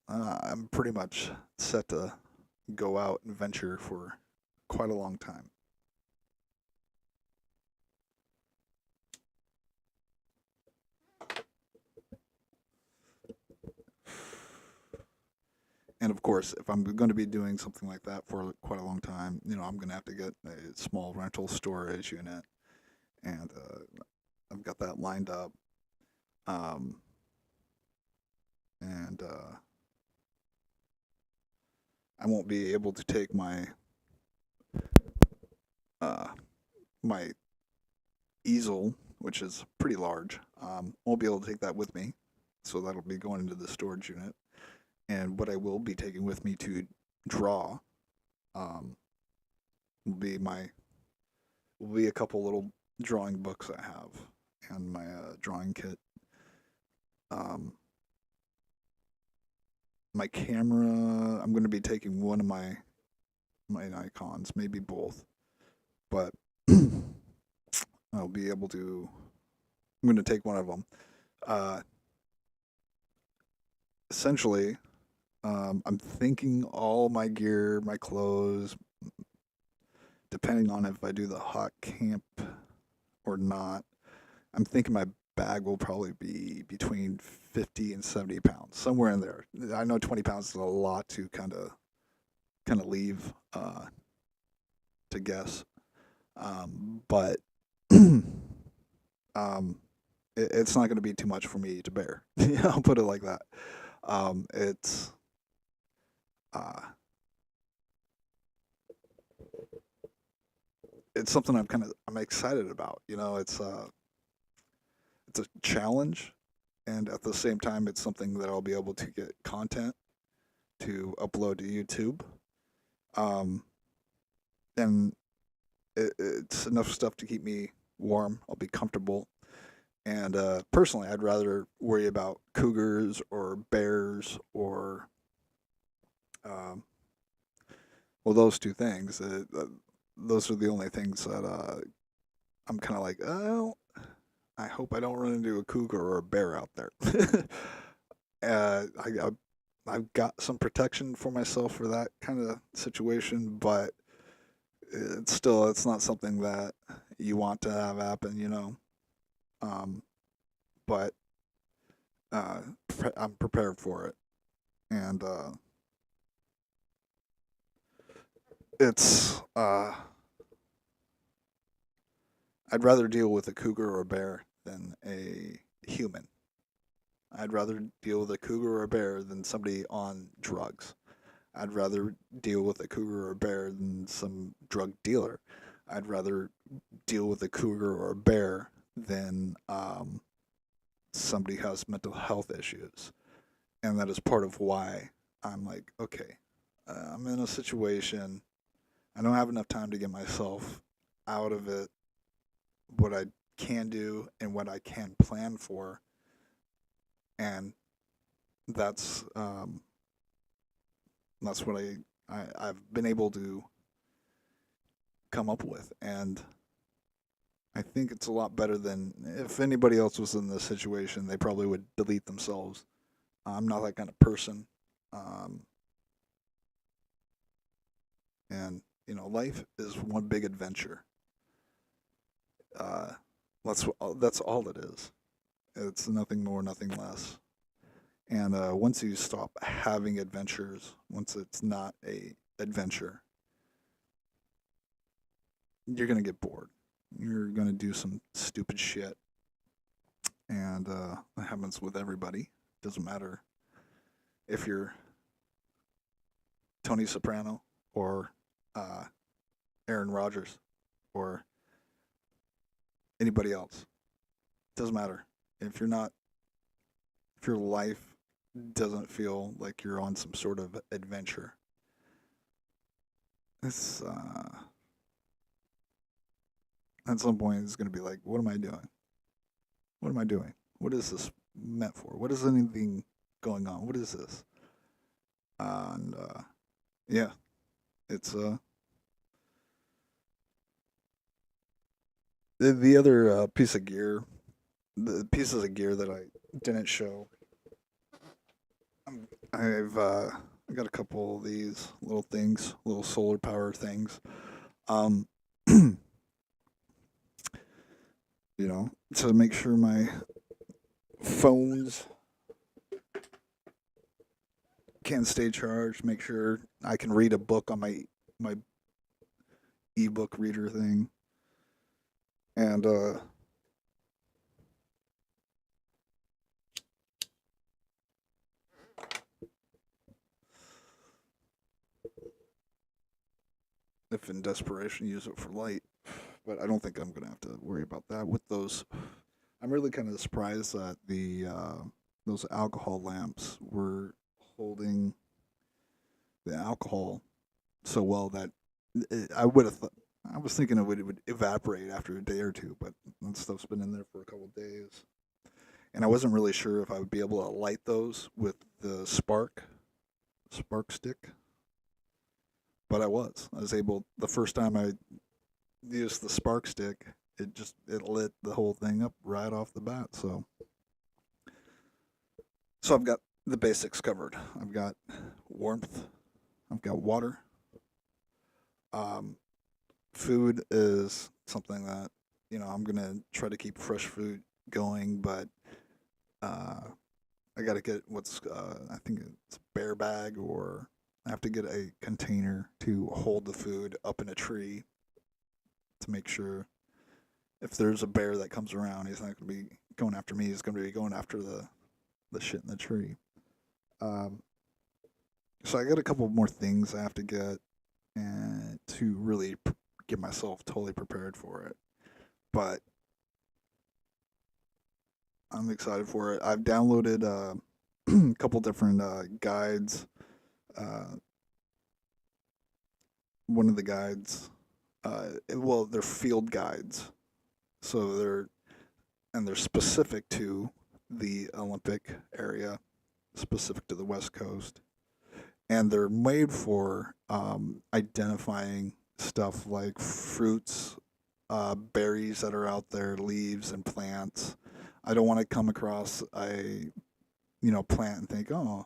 I'm pretty much set to go out and venture for quite a long time. And of course, if I'm going to be doing something like that for quite a long time, I'm going to have to get a small rental storage unit, and I've got that lined up. Um, and I won't be able to take uh, my easel, which is pretty large. Won't be able to take that with me, so that'll be going into the storage unit. And what I will be taking with me to draw um, will be a couple little drawing books I have and my drawing kit. Um, my camera, I'm going to be taking one of my Nikons, maybe both, but I'll be able to. I'm going to take one of them. Uh, essentially, I'm thinking all my gear, my clothes, depending on if I do the hot camp or not. I'm thinking my bag will probably be between 50 and 70 pounds, somewhere in there. I know 20 pounds is a lot to kind of leave to guess, but um, it's not going to be too much for me to bear. I'll put it like that. It's uh, it's something I'm excited about. It's a challenge, and at the same time, it's something that I'll be able to get content to upload to YouTube. Um, and it's enough stuff to keep me warm. I'll be comfortable. And personally, I'd rather worry about cougars or bears or, um, well, those two things. Those are the only things that I'm kind of like, oh, I hope I don't run into a cougar or a bear out there. I've got some protection for myself for that kind of situation, but it's not something that you want to have happen. Um, but I'm prepared for it, and it's I'd rather deal with a cougar or a bear than a human. I'd rather deal with a cougar or a bear than somebody on drugs. I'd rather deal with a cougar or a bear than some drug dealer. I'd rather deal with a cougar or a bear than somebody who has mental health issues. And that is part of why I'm like, okay, I'm in a situation. I don't have enough time to get myself out of it, what I can do and what I can plan for. And that's that's what I've been able to come up with. And I think it's a lot better than if anybody else was in this situation, they probably would delete themselves. I'm not that kind of person. Um, and, life is one big adventure. Uh, that's all it is. It's nothing more, nothing less. And once you stop having adventures, once it's not a adventure, you're gonna get bored. You're gonna do some stupid shit, and that happens with everybody. Doesn't matter if you're Tony Soprano or uh, Aaron Rodgers or anybody else. Doesn't matter if you're not. If your life doesn't feel like you're on some sort of adventure, it's at some point it's gonna be like, what am I doing? What am I doing? What is this meant for? What is anything going on? What is this? And yeah, it's the other piece of gear, the pieces of gear that I didn't show. I've I got a couple of these little things, little solar power things. Um, to make sure my phones can stay charged, make sure I can read a book on my ebook reader thing, and if in desperation, use it for light. But I don't think I'm gonna have to worry about that with those. I'm really kind of surprised that the those alcohol lamps were holding the alcohol so well that I would have thought. I was thinking it would evaporate after a day or two, but that stuff's been in there for a couple of days, and I wasn't really sure if I would be able to light those with the spark stick, but I was. I was able. The first time I used the spark stick, it lit the whole thing up right off the bat. So I've got the basics covered. I've got warmth. I've got water. Um, Food is something that I'm gonna try to keep fresh food going, but uh, I gotta get I think it's bear bag, or I have to get a container to hold the food up in a tree to make sure if there's a bear that comes around, he's not gonna be going after me. He's gonna be going after the shit in the tree. Um, so I got a couple more things I have to get and to really get myself totally prepared for it. But I'm excited for it. I've downloaded a couple different guides. Uh, One of the guides, well, they're field guides, so they're specific to the Olympic area, specific to the West Coast, and they're made for identifying stuff like fruits, berries that are out there, leaves and plants. I don't want to come across a plant and think, oh,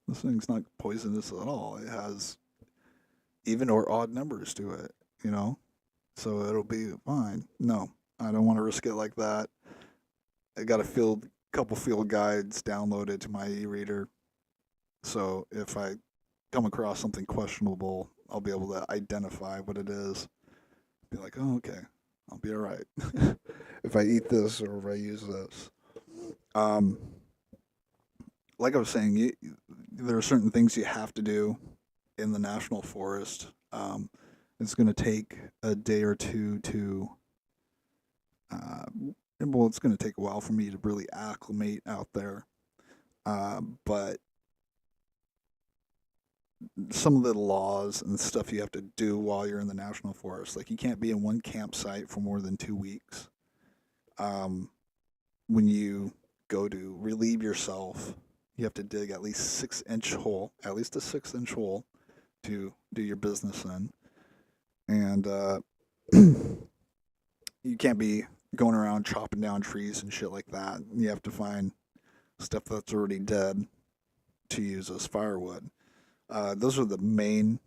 this thing's not poisonous at all. It has even or odd numbers to it, so it'll be fine. No, I don't want to risk it like that. I got a couple field guides downloaded to my e-reader, so if I come across something questionable, I'll be able to identify what it is. Be like, oh, okay, I'll be all right if I eat this or if I use this. Um, like I was saying, there are certain things you have to do in the national forest. It's going to take a day or two to, uh, well, it's going to take a while for me to really acclimate out there. But some of the laws and stuff you have to do while you're in the national forest, like you can't be in one campsite for more than 2 weeks. Um, when you go to relieve yourself, you have to dig at least 6 inch hole, at least a 6 inch hole to do your business in. And you can't be going around chopping down trees and shit like that. You have to find stuff that's already dead to use as firewood. Those are the main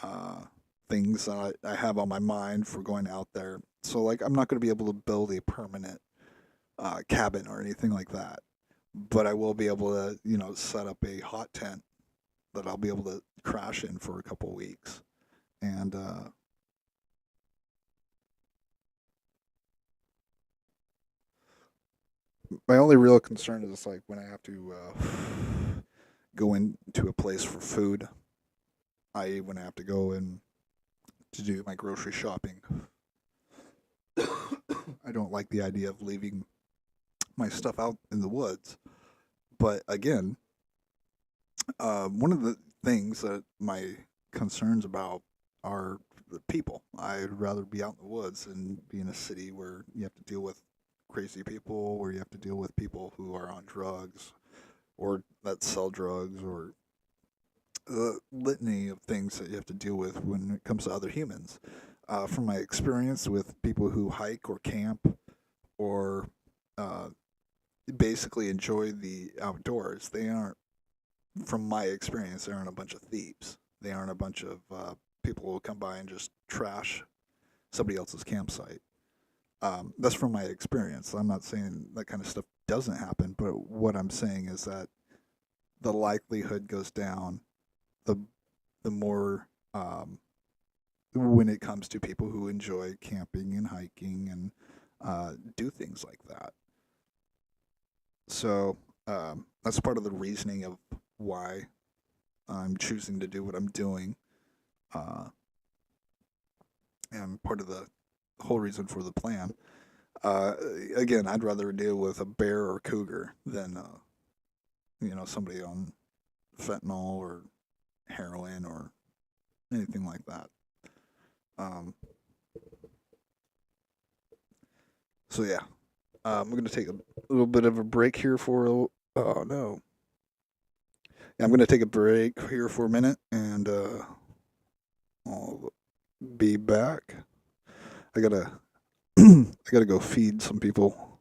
uh, things that I have on my mind for going out there. So, like, I'm not going to be able to build a permanent cabin or anything like that, but I will be able to, set up a hot tent that I'll be able to crash in for a couple weeks. And my only real concern is like when I have to go into a place for food, i.e., when I have to go in to do my grocery shopping. I don't like the idea of leaving my stuff out in the woods. But again, one of the things that my concerns about are the people. I'd rather be out in the woods than be in a city where you have to deal with crazy people, where you have to deal with people who are on drugs or that sell drugs, or the litany of things that you have to deal with when it comes to other humans. From my experience with people who hike or camp or uh, basically enjoy the outdoors, they aren't, from my experience, they aren't a bunch of thieves. They aren't a bunch of people who come by and just trash somebody else's campsite. That's from my experience. I'm not saying that kind of stuff doesn't happen, but what I'm saying is that the likelihood goes down the more when it comes to people who enjoy camping and hiking and do things like that. So that's part of the reasoning of why I'm choosing to do what I'm doing, uh, and part of the whole reason for the plan. Uh, Again, I'd rather deal with a bear or cougar than somebody on fentanyl or heroin or anything like that. Um, so yeah, I'm gonna take a little bit of a break here for. Oh no, yeah, I'm gonna take a break here for a minute, and I'll be back. I gotta I gotta go feed some people.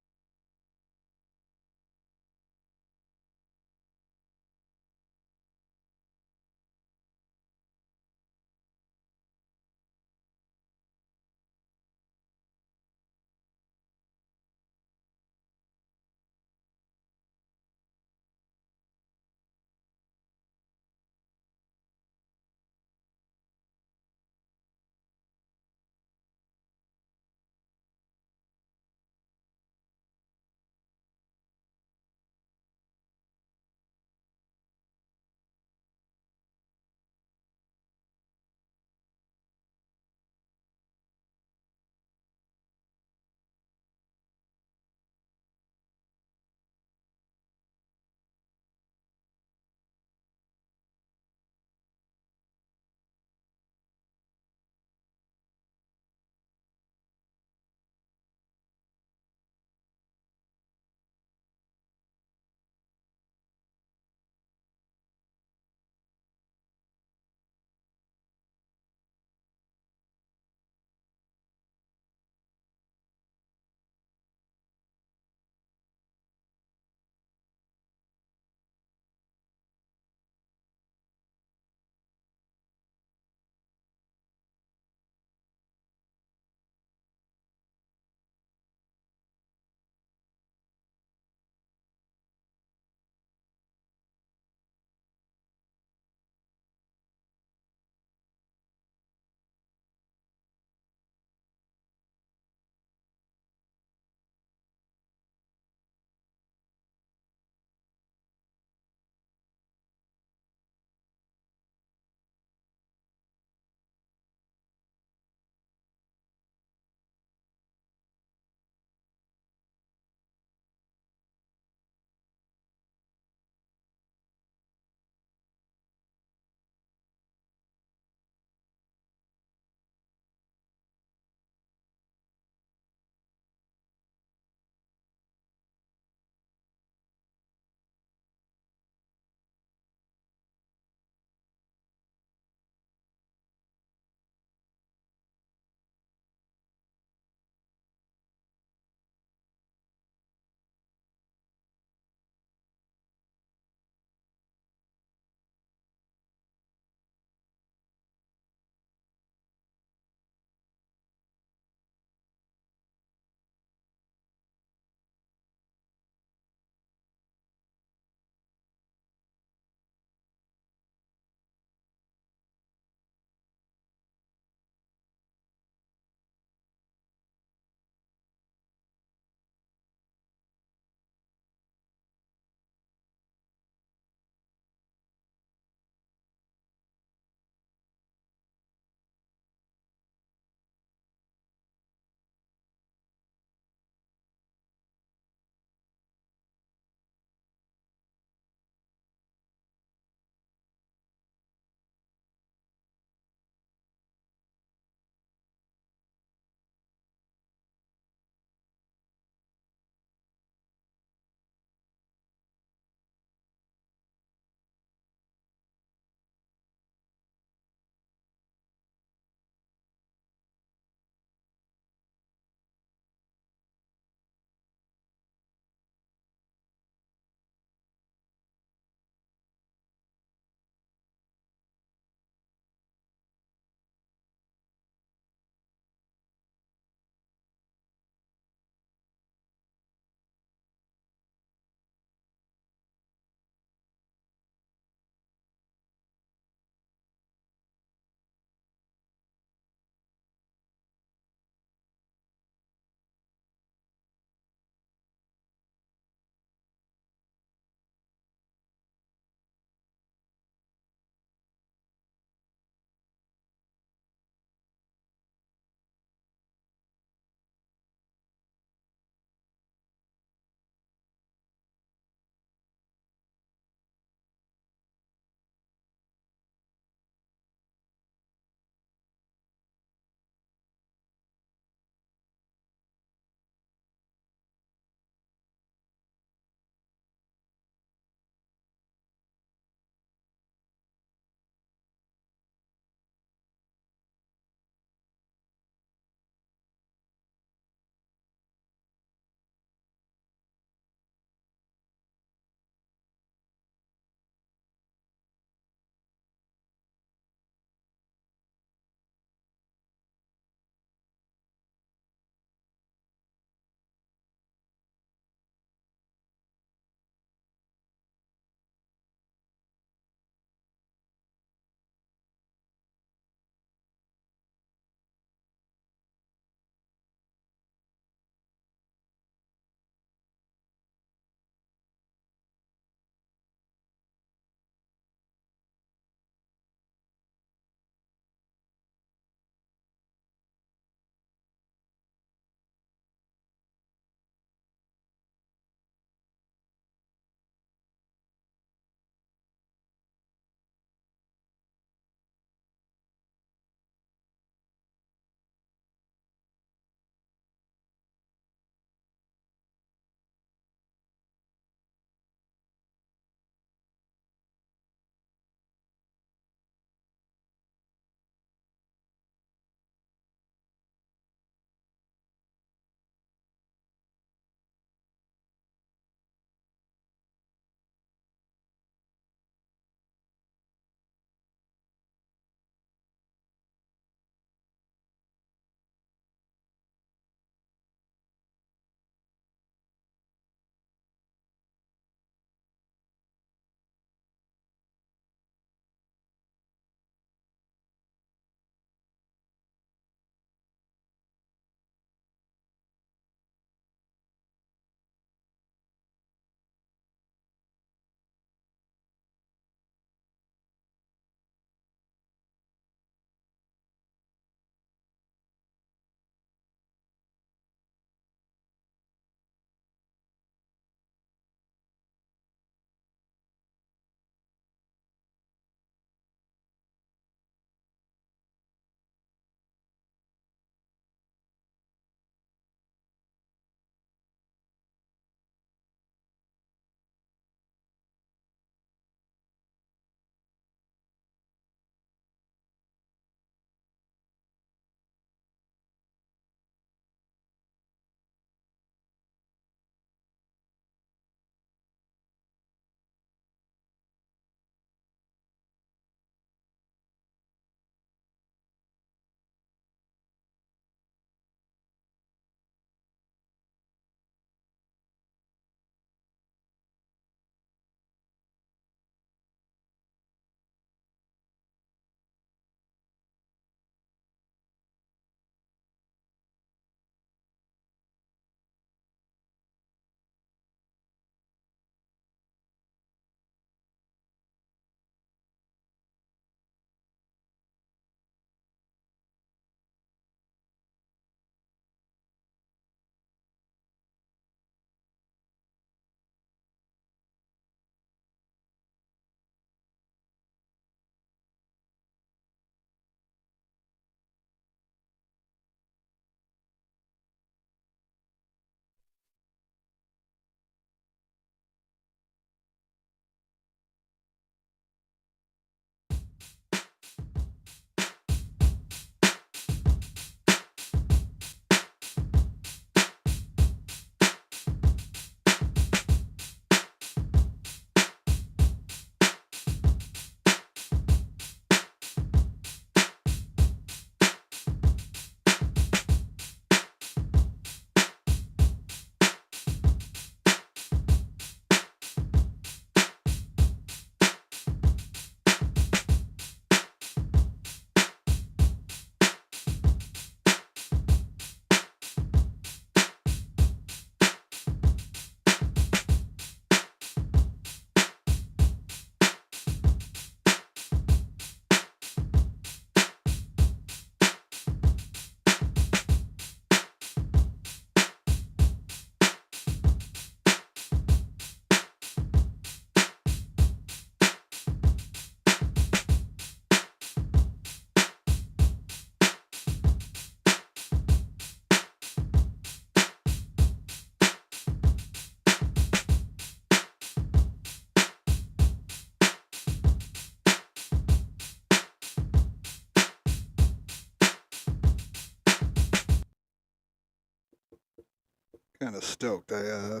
kind of stoked. I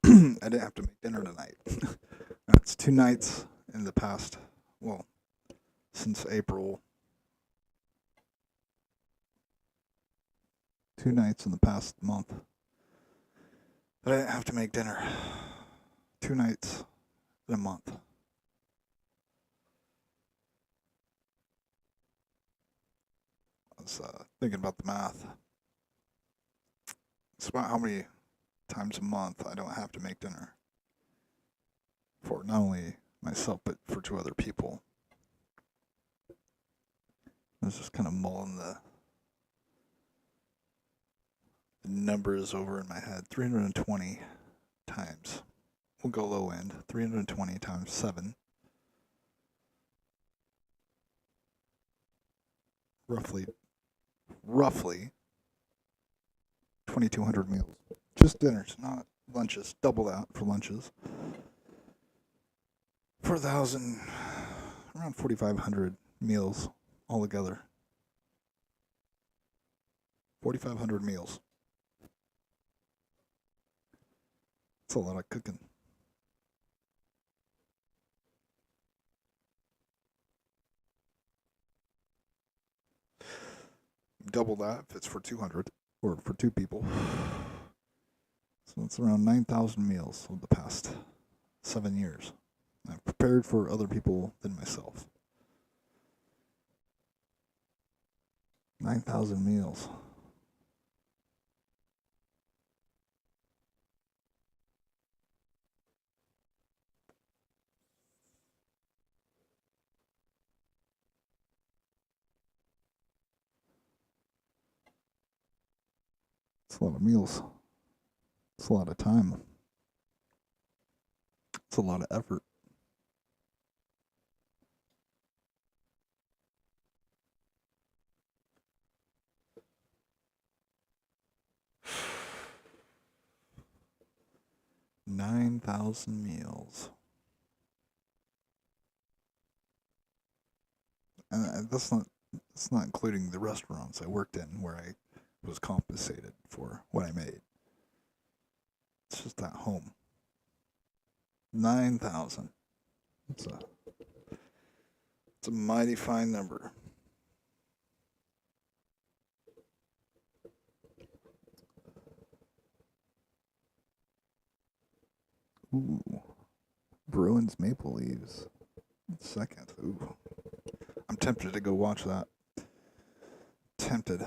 didn't have to make dinner tonight. That's 2 nights in the past. Well, since April. 2 nights in the past month. But I didn't have to make dinner. 2 nights in a month. I was thinking about the math. It's about how many times a month I don't have to make dinner for not only myself but for 2 other people. I was just kind of mulling the numbers over in my head. 320 times. We'll go low end. 320 times 7. Roughly 2,200 meals. Just dinners, not lunches. Double that for lunches. 4,000, around 4,500 meals altogether. 4,500 meals. That's a lot of cooking. Double that if it's for 200 or for 2 people. So it's around 9,000 meals over the past 7 years. I've prepared for other people than myself. 9,000 meals. It's a lot of meals. It's a lot of time. It's a lot of effort. $9,000 meals. And that's not including the restaurants I worked in where I was compensated for what I made. It's just at home. 9,000. It's a mighty fine number. Ooh. Bruins Maple Leaves. Second. Ooh. I'm tempted to go watch that. Tempted.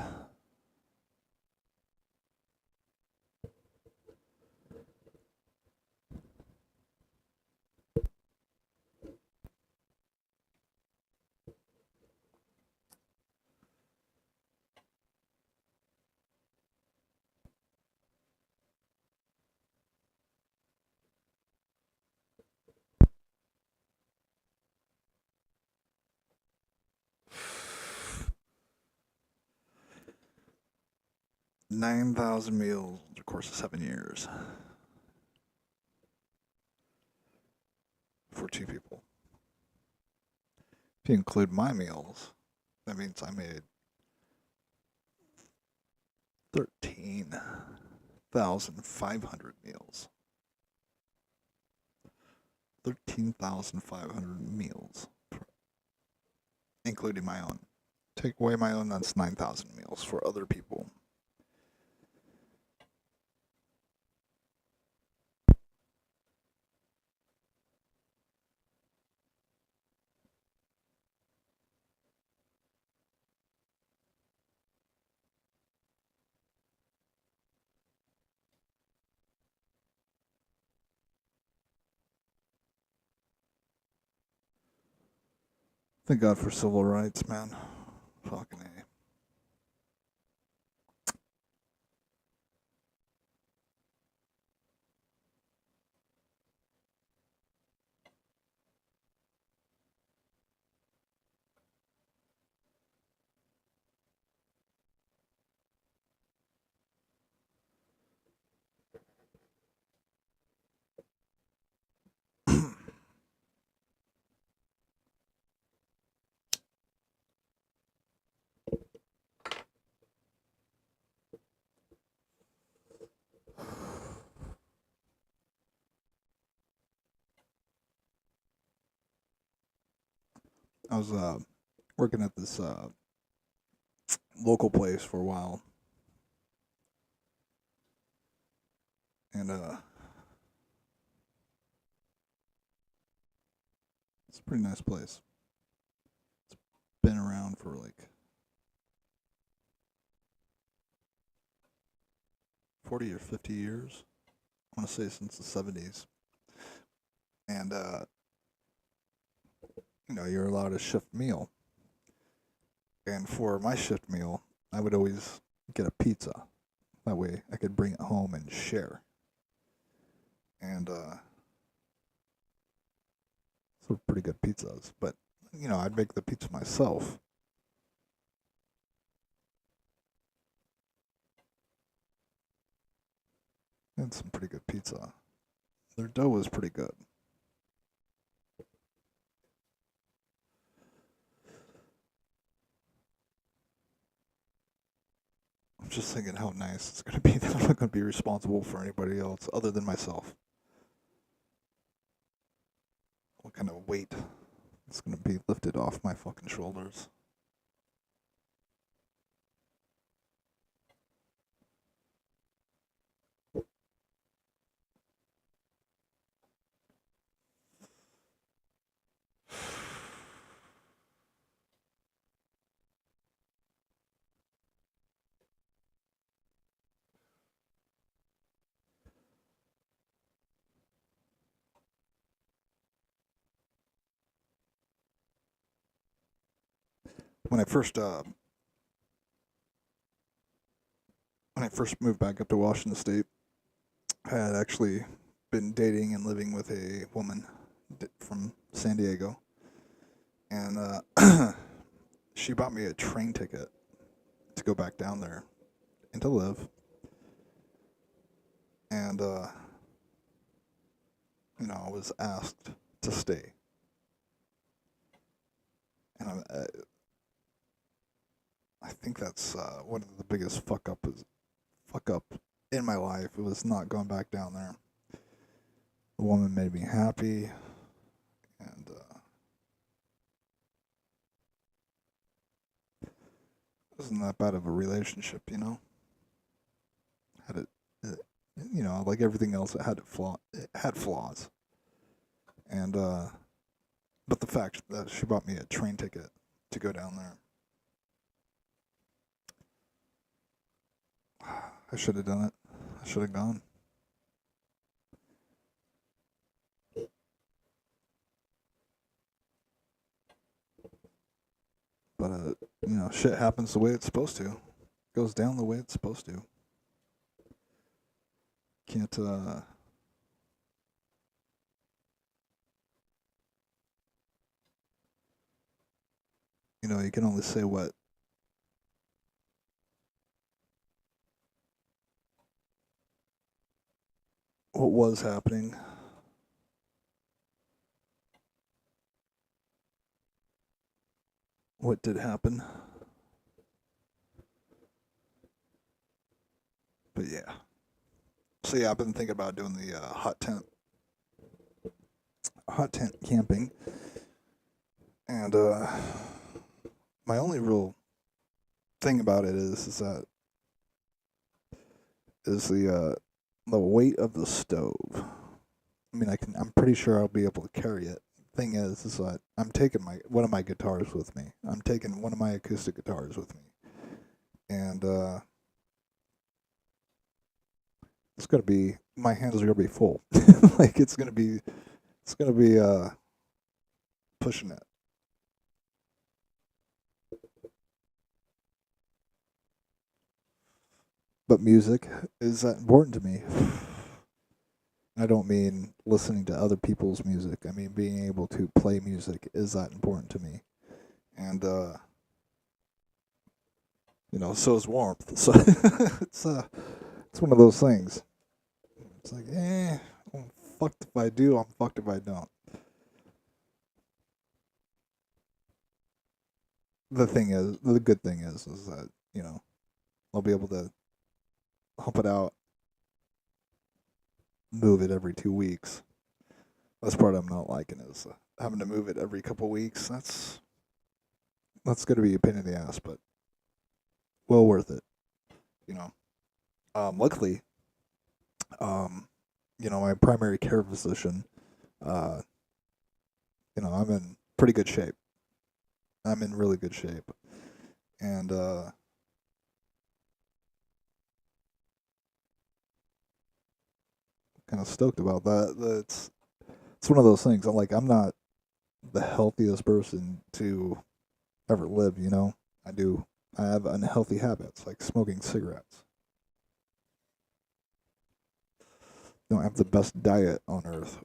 $9,000 meals over the course of 7 years. For 2 people. If you include my meals, that means I made 13,500 meals. 13,500 meals, including my own. Take away my own, that's 9,000 meals for other people. Thank God for civil rights, man. Fucking A. I was working at this local place for a while, and it's a pretty nice place. Been around for like 40 or 50 years. I want to say since the 70s. And you're allowed a shift meal. And for my shift meal, I would always get a pizza. That way I could bring it home and share. And some pretty good pizzas. But I'd make the pizza myself. And some pretty good pizza. Their dough was pretty good. I'm just thinking how nice it's going to be that I'm not going to be responsible for anybody else other than myself. What kind of weight is going to be lifted off my fucking shoulders? When I first moved back up to Washington State, I had actually been dating and living with a woman from San Diego, and she bought me a train ticket to go back down there and to live. And I was asked to stay, and I think that's one of the biggest fuck up in my life. It was not going back down there. The woman made me happy, and it wasn't that bad of a relationship. Had like everything else, it had flaws, and but the fact that she bought me a train ticket to go down there, I should have done it. I should have gone. But shit happens the way it's supposed to. Goes down the way it's supposed to. Can't you can only say what was happening. What did happen. But yeah. So yeah, I've been thinking about doing the hot tent camping, and my only real thing about it is that is the weight of the stove. I mean, I'm pretty sure I'll be able to carry it. Thing is that I'm taking one of my guitars with me. I'm taking one of my acoustic guitars with me, and it's gonna be my hands are gonna be full. Like it's gonna be pushing it. But music is that important to me. I don't mean listening to other people's music. I mean being able to play music is that important to me. And so is warmth. So it's one of those things. It's like, I'm fucked if I do, I'm fucked if I don't. The good thing is that, I'll be able to hump it out, move it every 2 weeks. That's part I'm not liking is having to move it every couple weeks. That's gonna be a pain in the ass, but well worth it. You know. Luckily, um, my primary care physician, uh, I'm in pretty good shape. I'm in really good shape, and kind of stoked about that. It's one of those things. I'm not the healthiest person to ever live. I do. I have unhealthy habits like smoking cigarettes. Don't have the best diet on earth,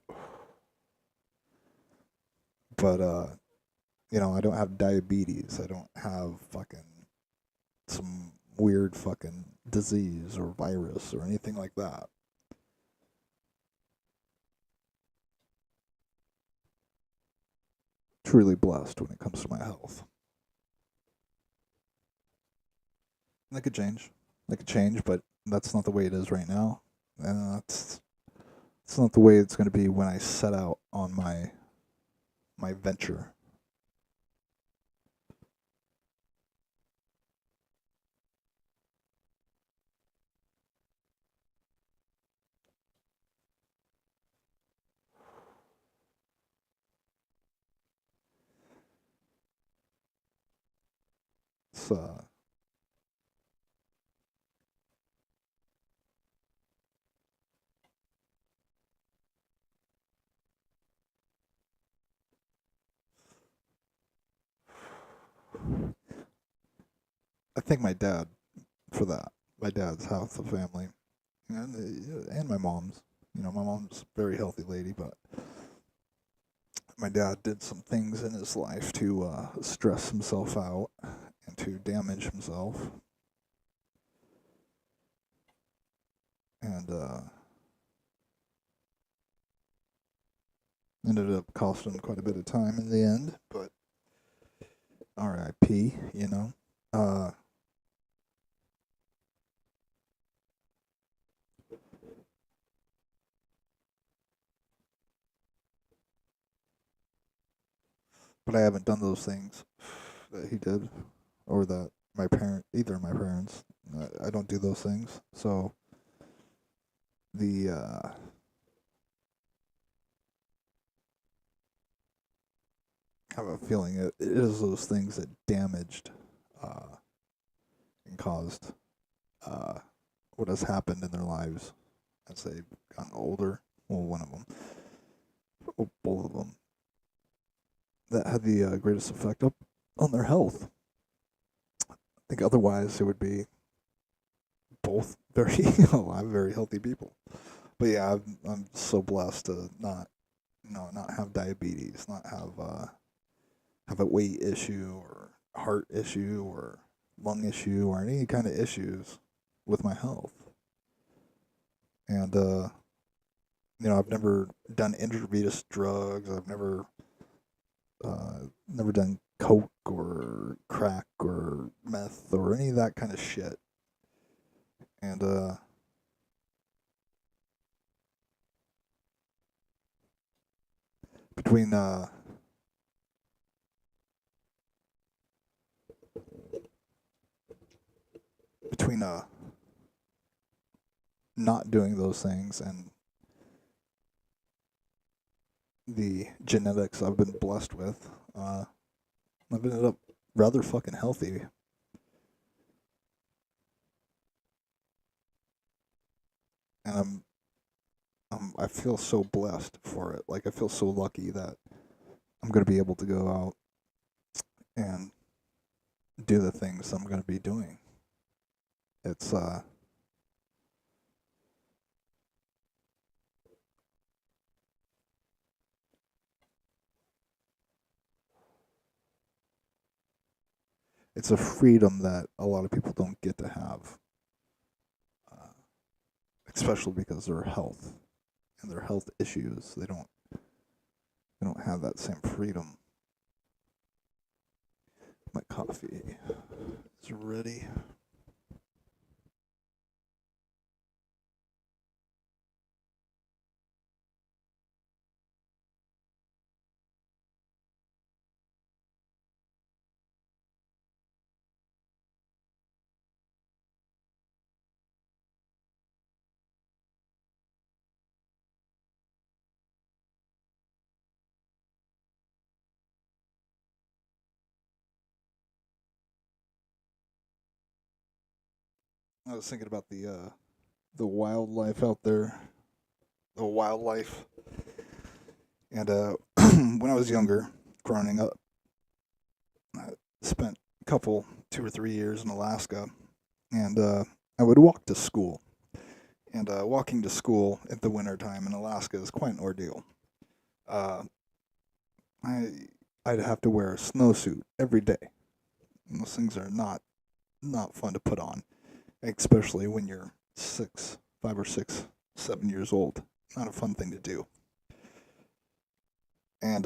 but I don't have diabetes. I don't have fucking some weird fucking disease or virus or anything like that. Truly blessed when it comes to my health. That could change. That could change, but that's not the way it is right now. And it's not the way it's going to be when I set out on my venture. It's I thank my dad for that. My dad's half the family, and my mom's. My mom's a very healthy lady, but my dad did some things in his life to stress himself out and to damage himself, and ended up costing him quite a bit of time in the end. But R.I.P. Uh, but I haven't done those things that he did, or that either of my parents. I don't do those things. So the I have a feeling it is those things that damaged uh, and caused uh, what has happened in their lives as they've gotten older. Well, one of them, well, both of them, that had the greatest effect up on their health. I think otherwise it would be both very alive, very healthy people. But yeah, I'm so blessed to not have diabetes, not have a weight issue or heart issue or lung issue or any kind of issues with my health. And I've never done intravenous drugs. I've never done coke or crack or meth or any of that kind of shit. And between between not doing those things and the genetics I've been blessed with, I've ended up rather fucking healthy. And I feel so blessed for it. Like I feel so lucky that I'm gonna be able to go out and do the things I'm gonna be doing. It's it's a freedom that a lot of people don't get to have, uh, especially because of their health and their health issues. They don't have that same freedom. My coffee is ready. I was thinking about the wildlife out there, the wildlife, and when I was younger, growing up, I spent a couple 2 or 3 years in Alaska, and I would walk to school. And walking to school at the winter time in Alaska is quite an ordeal. Uh, I I'd have to wear a snowsuit every day. And those things are not fun to put on, especially when you're 5 or 6, 7 years old. Not a fun thing to do. And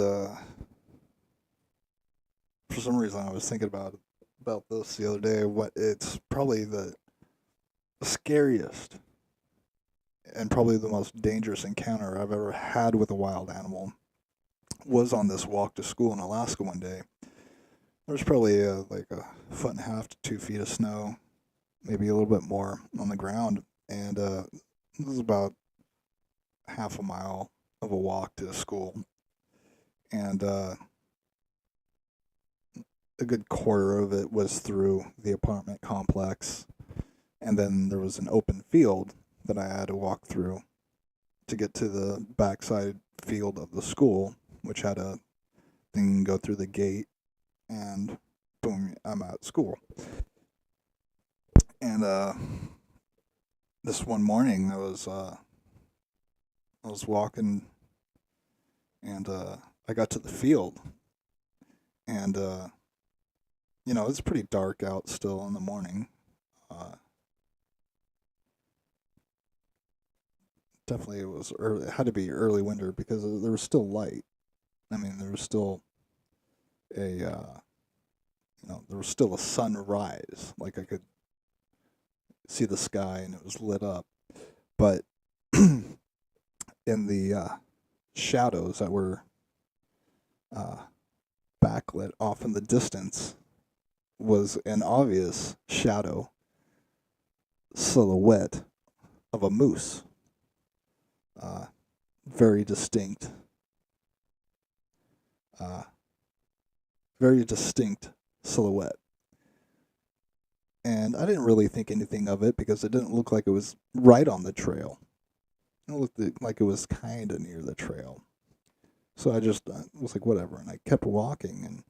for some reason, I was thinking about this the other day. What it's probably the scariest and probably the most dangerous encounter I've ever had with a wild animal was on this walk to school in Alaska one day. There was probably like a foot and a half to 2 feet of snow, maybe a little bit more on the ground, and it was about half a mile of a walk to the school, and a good quarter of it was through the apartment complex, and then there was an open field that I had to walk through to get to the backside field of the school, which had a thing go through the gate, and boom, I'm at school. And this one morning, I was walking, and I got to the field, and it's pretty dark out still in the morning. Uh, Definitely, it was early. It had to be early winter because there was still light. I mean, there was still a there was still a sunrise. Like I could see the sky and it was lit up, but in the shadows that were uh, backlit off in the distance was an obvious shadow silhouette of a moose. Uh, very distinct. Uh, Very distinct silhouette. And I didn't really think anything of it because it didn't look like it was right on the trail. It looked like it was kind of near the trail. So I just was like, whatever. And I kept walking. And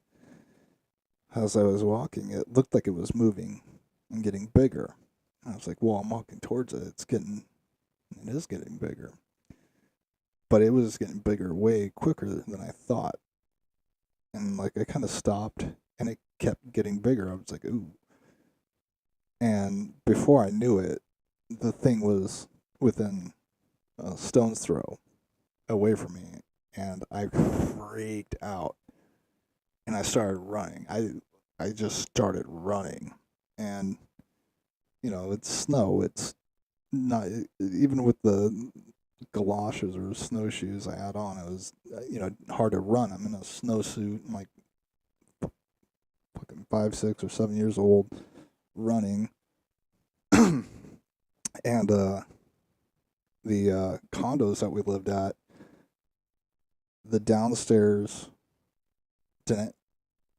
as I was walking, it looked like it was moving and getting bigger. And I was like, well, I'm walking towards it. It is getting bigger. But it was getting bigger way quicker than I thought. And like I kind of stopped and it kept getting bigger. I was like, ooh. And before I knew it, the thing was within a stone's throw away from me. And I freaked out and I started running. I just started running. And, it's snow. It's not, even with the galoshes or snowshoes I had on, it was, hard to run. I'm in a snowsuit. I'm like fucking 5, 6, or 7 years old running. And the condos that we lived at, the downstairs didn't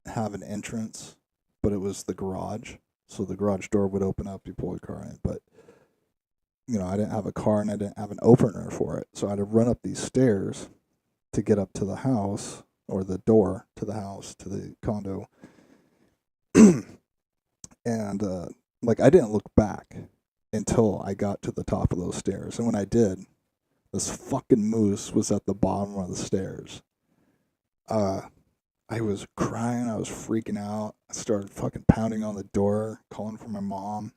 have an entrance, but it was the garage. So the garage door would open up, you pull your car in. But, I didn't have a car and I didn't have an opener for it. So I had to run up these stairs to get up to the house or the door to the house, to the condo. And, like, I didn't look back until I got to the top of those stairs. And when I did, this fucking moose was at the bottom of the stairs. Uh, I was crying. I was freaking out. I started fucking pounding on the door, calling for my mom.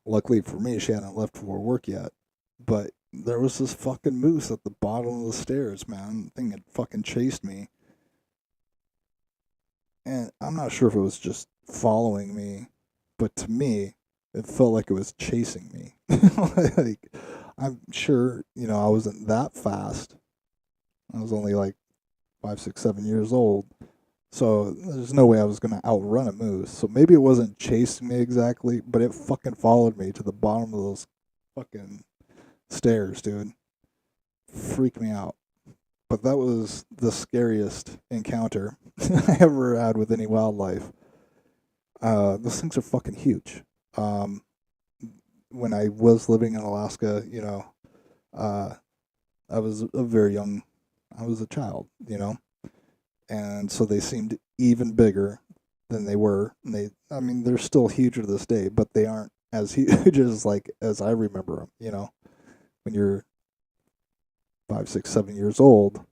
Luckily for me, she hadn't left for work yet. But there was this fucking moose at the bottom of the stairs, man. The thing had fucking chased me. And I'm not sure if it was just following me, but to me, it felt like it was chasing me. Like, I'm sure, I wasn't that fast. I was only like 5, 6, 7 years old. So there's no way I was going to outrun a moose. So maybe it wasn't chasing me exactly, but it fucking followed me to the bottom of those fucking stairs, dude. Freaked me out. But that was the scariest encounter I ever had with any wildlife. Those things are fucking huge. Um, when I was living in Alaska, uh, I was a very young, I was a child, and so they seemed even bigger than they were. And I mean, they're still huge to this day, but they aren't as huge as like as I remember them. When you're 5, 6, 7 years old,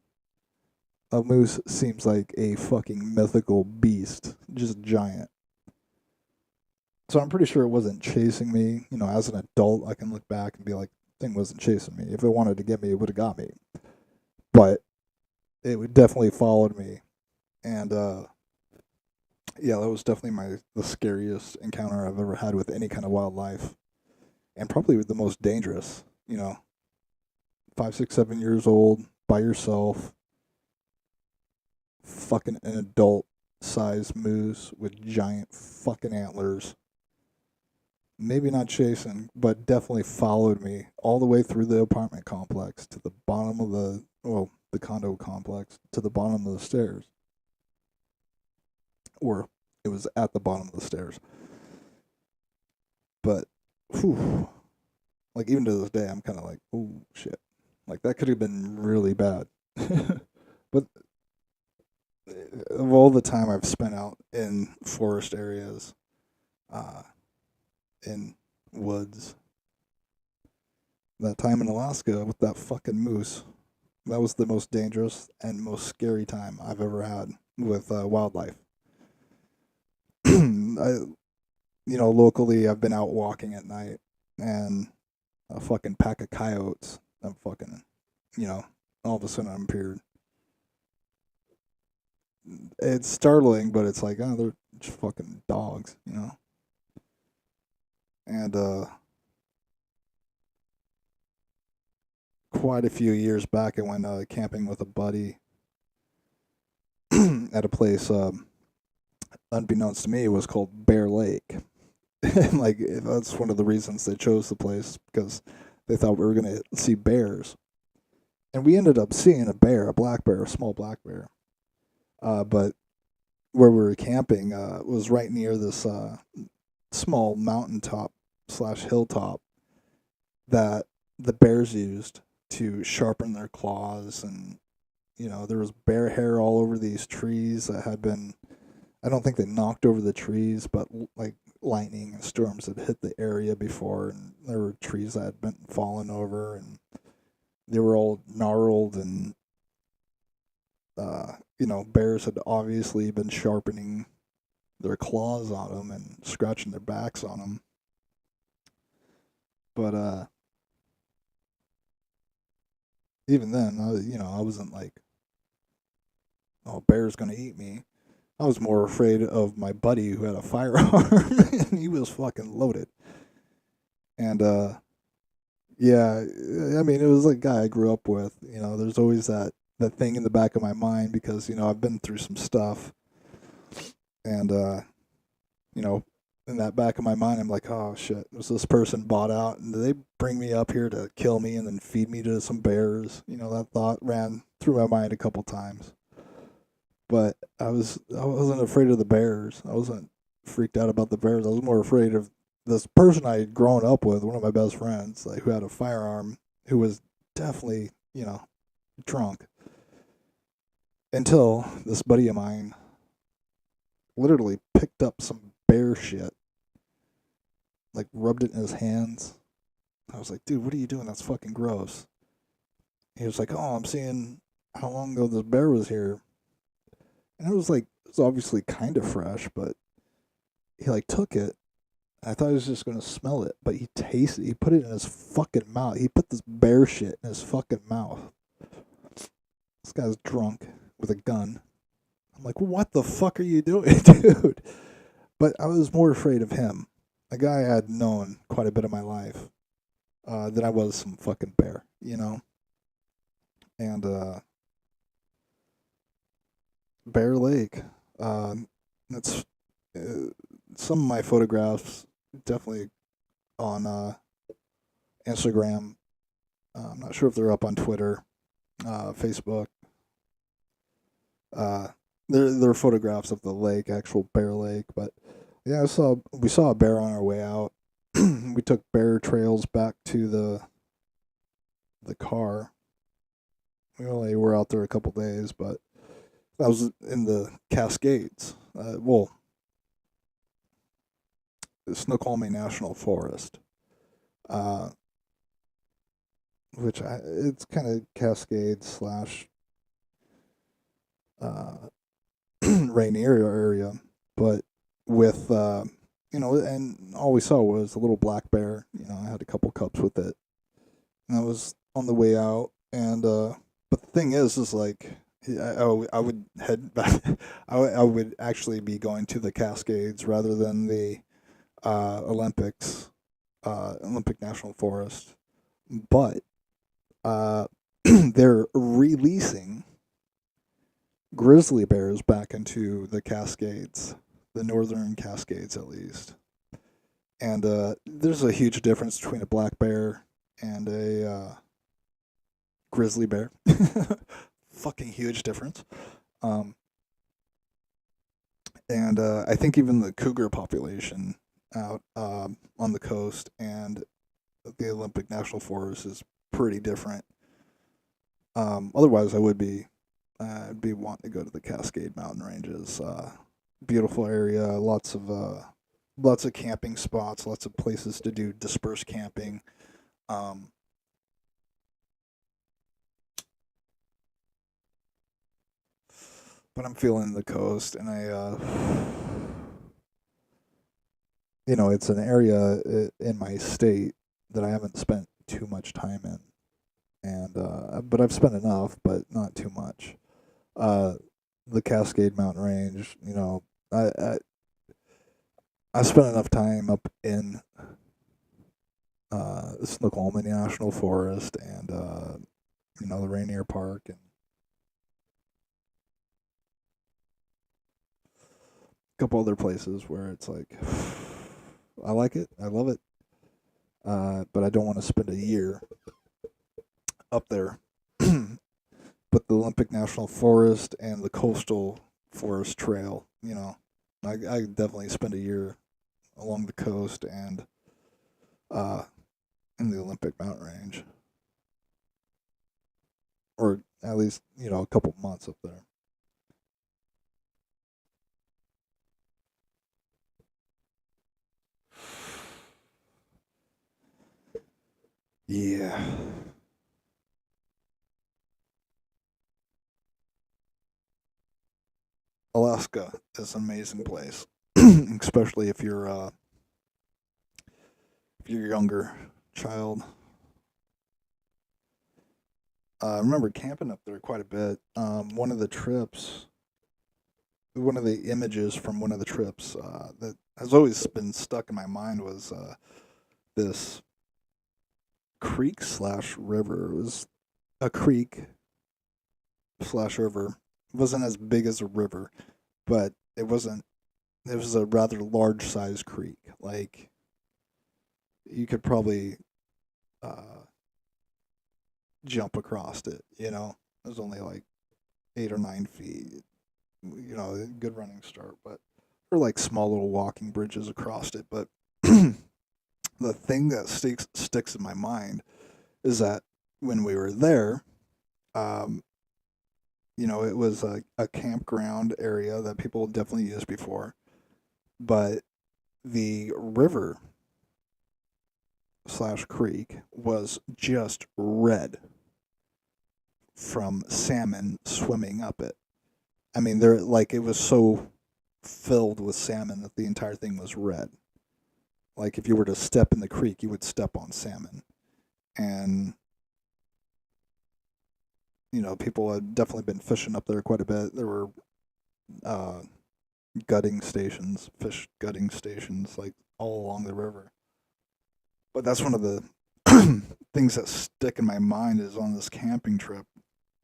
a moose seems like a fucking mythical beast, just giant. So I'm pretty sure it wasn't chasing me. As an adult, I can look back and be like, thing wasn't chasing me. If it wanted to get me, it would have got me. But it would definitely followed me, and yeah, that was definitely the scariest encounter I've ever had with any kind of wildlife, and probably the most dangerous. 5, 6, 7 years old by yourself, fucking an adult sized moose with giant fucking antlers. Maybe not chasing, but definitely followed me all the way through the apartment complex to the bottom of the condo complex to the bottom of the stairs. Or it was at the bottom of the stairs. But, whew, like even to this day, I'm kind of like, oh shit. Like that could have been really bad. But of all the time I've spent out in forest areas, uh, in woods, that time in Alaska with that fucking moose, that was the most dangerous and most scary time I've ever had with wildlife. Locally, I've been out walking at night, and a fucking pack of coyotes. I'm fucking, you know, all of a sudden I'm appeared. It's startling, but it's like, oh, they're just fucking dogs. And quite a few years back, I went camping with a buddy at a place, unbeknownst to me, it was called Bear Lake. And like that's one of the reasons they chose the place because they thought we were gonna see bears, and we ended up seeing a bear, a black bear, a small black bear. But where we were camping was right near this small mountaintop slash hilltop that the bears used to sharpen their claws, and there was bear hair all over these trees that had been. I don't think they knocked over the trees, but like lightning and storms had hit the area before, and there were trees that had been fallen over, and they were all gnarled, and bears had obviously been sharpening their claws on them and scratching their backs on them. But even then, I wasn't like, oh, bear's gonna eat me. I was more afraid of my buddy who had a firearm and he was fucking loaded. And yeah, I mean, it was like a guy I grew up with. There's always that thing in the back of my mind because I've been through some stuff, and you know, in that back of my mind, I'm like, oh shit, was this person bought out, and did they bring me up here to kill me and then feed me to some bears? That thought ran through my mind a couple times. But I wasn't afraid of the bears. I wasn't freaked out about the bears. I was more afraid of this person I had grown up with, one of my best friends, like who had a firearm, who was definitely drunk. Until this buddy of mine literally picked up some bear shit, like rubbed it in his hands. I was like, dude, what are you doing? That's fucking gross. He was like, oh, I'm seeing how long ago this bear was here. And it was obviously kind of fresh, but he like took it. I thought he was just gonna smell it, but he put it in his fucking mouth. He put this bear shit in his fucking mouth. This guy's drunk with a gun. I'm like, what the fuck are you doing, dude? But I was more afraid of him, a guy I had known quite a bit of my life, than I was some fucking bear. And Bear Lake, that's some of my photographs definitely on Instagram. I'm not sure if they're up on Twitter, Facebook. Uh, they're photographs of the lake, actual Bear Lake. But yeah, we saw a bear on our way out. we took bear trails back to the car. We only were out there a couple days, but that was in the Cascades. Well, the Snoqualmie National Forest, uh, it's kind of Cascades slash uh, Rainier area, but with and all we saw was a little black bear. I had a couple cups with it, and I was on the way out. And but the thing is like I would head back. I would actually be going to the Cascades rather than the Olympic National Forest, but they're releasing grizzly bears back into the Cascades, the northern Cascades at least. And there's a huge difference between a black bear and a grizzly bear. Fucking huge difference. Um, and I think even the cougar population out on the coast and the Olympic National Forest is pretty different. Otherwise, I'd be wanting to go to the Cascade Mountain Ranges. Beautiful area, lots of camping spots, lots of places to do dispersed camping. Um, but I'm feeling the coast, and it's an area in my state that I haven't spent too much time in, and but I've spent enough, but not too much. Uh, the Cascade Mountain Range, I spent enough time up in Snoqualmie National Forest and the Rainier Park and a couple other places where it's like I like it, I love it, but I don't want to spend a year up there. But the Olympic National Forest and the Coastal Forest Trail, I definitely spend a year along the coast and uh, in the Olympic Mountain Range, or at least a couple months up there. Yeah, Alaska is an amazing place, especially if you're a younger child. I remember camping up there quite a bit. One of the images from one of the trips that has always been stuck in my mind was this creek slash river. It was a creek slash river. It wasn't as big as a river, but it wasn't. It was a rather large size creek. Like you could probably uh, jump across it. It was only like 8 or 9 feet. A good running start, but or like small little walking bridges across it. But the thing that sticks in my mind is that when we were there, um, it was a campground area that people definitely used before, but the river slash creek was just red from salmon swimming up it. I mean, it was so filled with salmon that the entire thing was red. Like if you were to step in the creek, you would step on salmon, and people had definitely been fishing up there quite a bit. There were uh, fish gutting stations, like all along the river. But that's one of the things that stick in my mind is on this camping trip,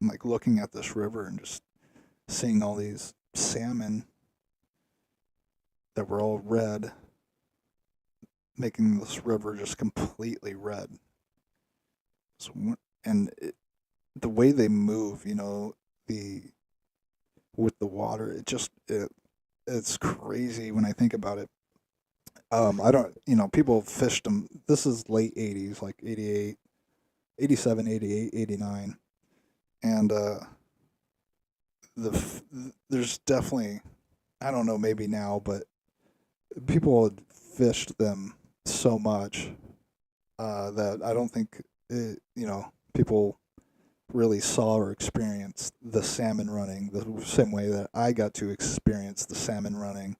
like looking at this river and just seeing all these salmon that were all red, making this river just completely red. So, and the way they move, the with the water, it's crazy when I think about it. I don't, people fished them. This is late 80s, like 88, 87, 88, 89. And there's definitely, I don't know, maybe now, but people had fished them so much that I don't think, people really saw or experienced the salmon running the same way that I got to experience the salmon running,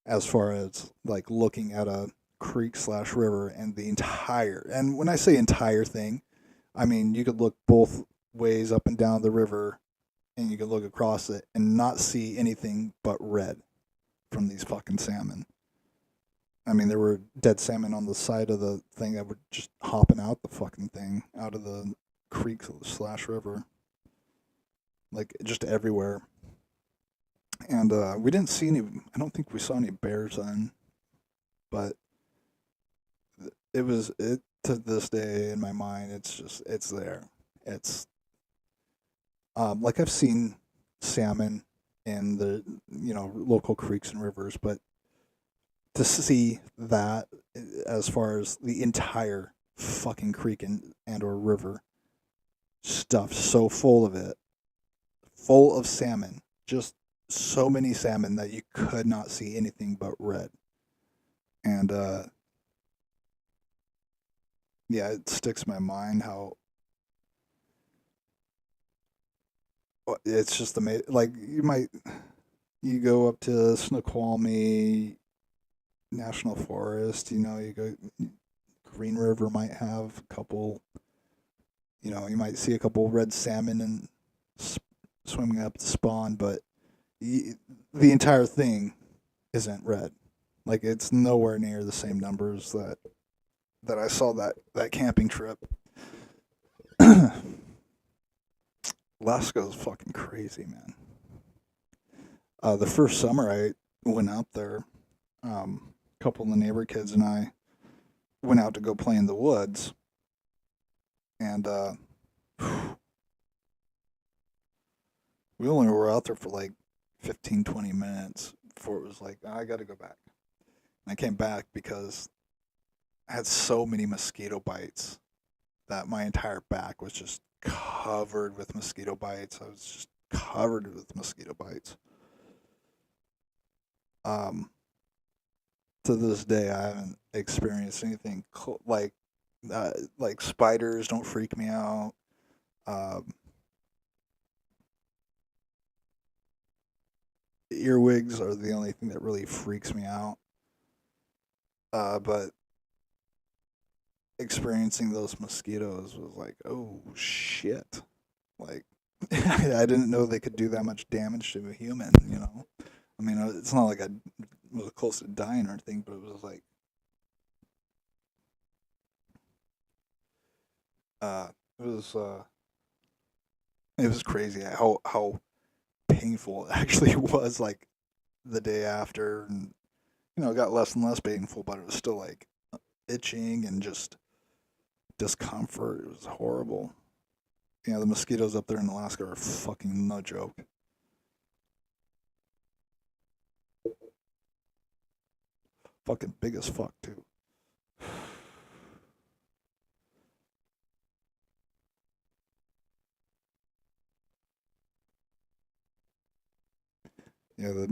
as far as like looking at a creek slash river and the entire, and when I say entire thing, I mean you could look both ways up and down the river, and you could look across it and not see anything but red from these fucking salmon. I mean, there were dead salmon on the side of the thing that were just hopping out the fucking thing, out of the creek slash river, like just everywhere. And we didn't see any. I don't think we saw any bears then, but it was it to this day in my mind. It's just it's there. It's like I've seen salmon in the local creeks and rivers, but to see that as far as the entire fucking creek and or river stuffed so full of it, full of salmon, just so many salmon that you could not see anything but red. And yeah, it sticks in my mind how it's just amazing. Like you go up to Snoqualmie National Forest, you go Green River might have a couple, you might see a couple red salmon and swimming up to spawn, but the entire thing isn't red. Like it's nowhere near the same numbers that I saw that camping trip. Alaska's fucking crazy, man. The first summer I went out there, a couple of the neighbor kids and I went out to go play in the woods, and we only were out there for like 15, 20 minutes before it was like, I got to go back. And I came back because I had so many mosquito bites that my entire back was just covered with mosquito bites. I was just covered with mosquito bites. Um, to this day, I haven't experienced anything like spiders don't freak me out. Um, Earwigs are the only thing that really freaks me out. But experiencing those mosquitoes was like, oh shit! Like, I didn't know they could do that much damage to a human. I mean, it's not like I was close to dying or anything, but it was like, uh, it was uh, it was crazy how painful it actually was. Like the day after, and it got less and less painful, but it was still like itching and just discomfort. It was horrible. Yeah, the mosquitoes up there in Alaska are fucking no joke. Fucking big as fuck too. Yeah, the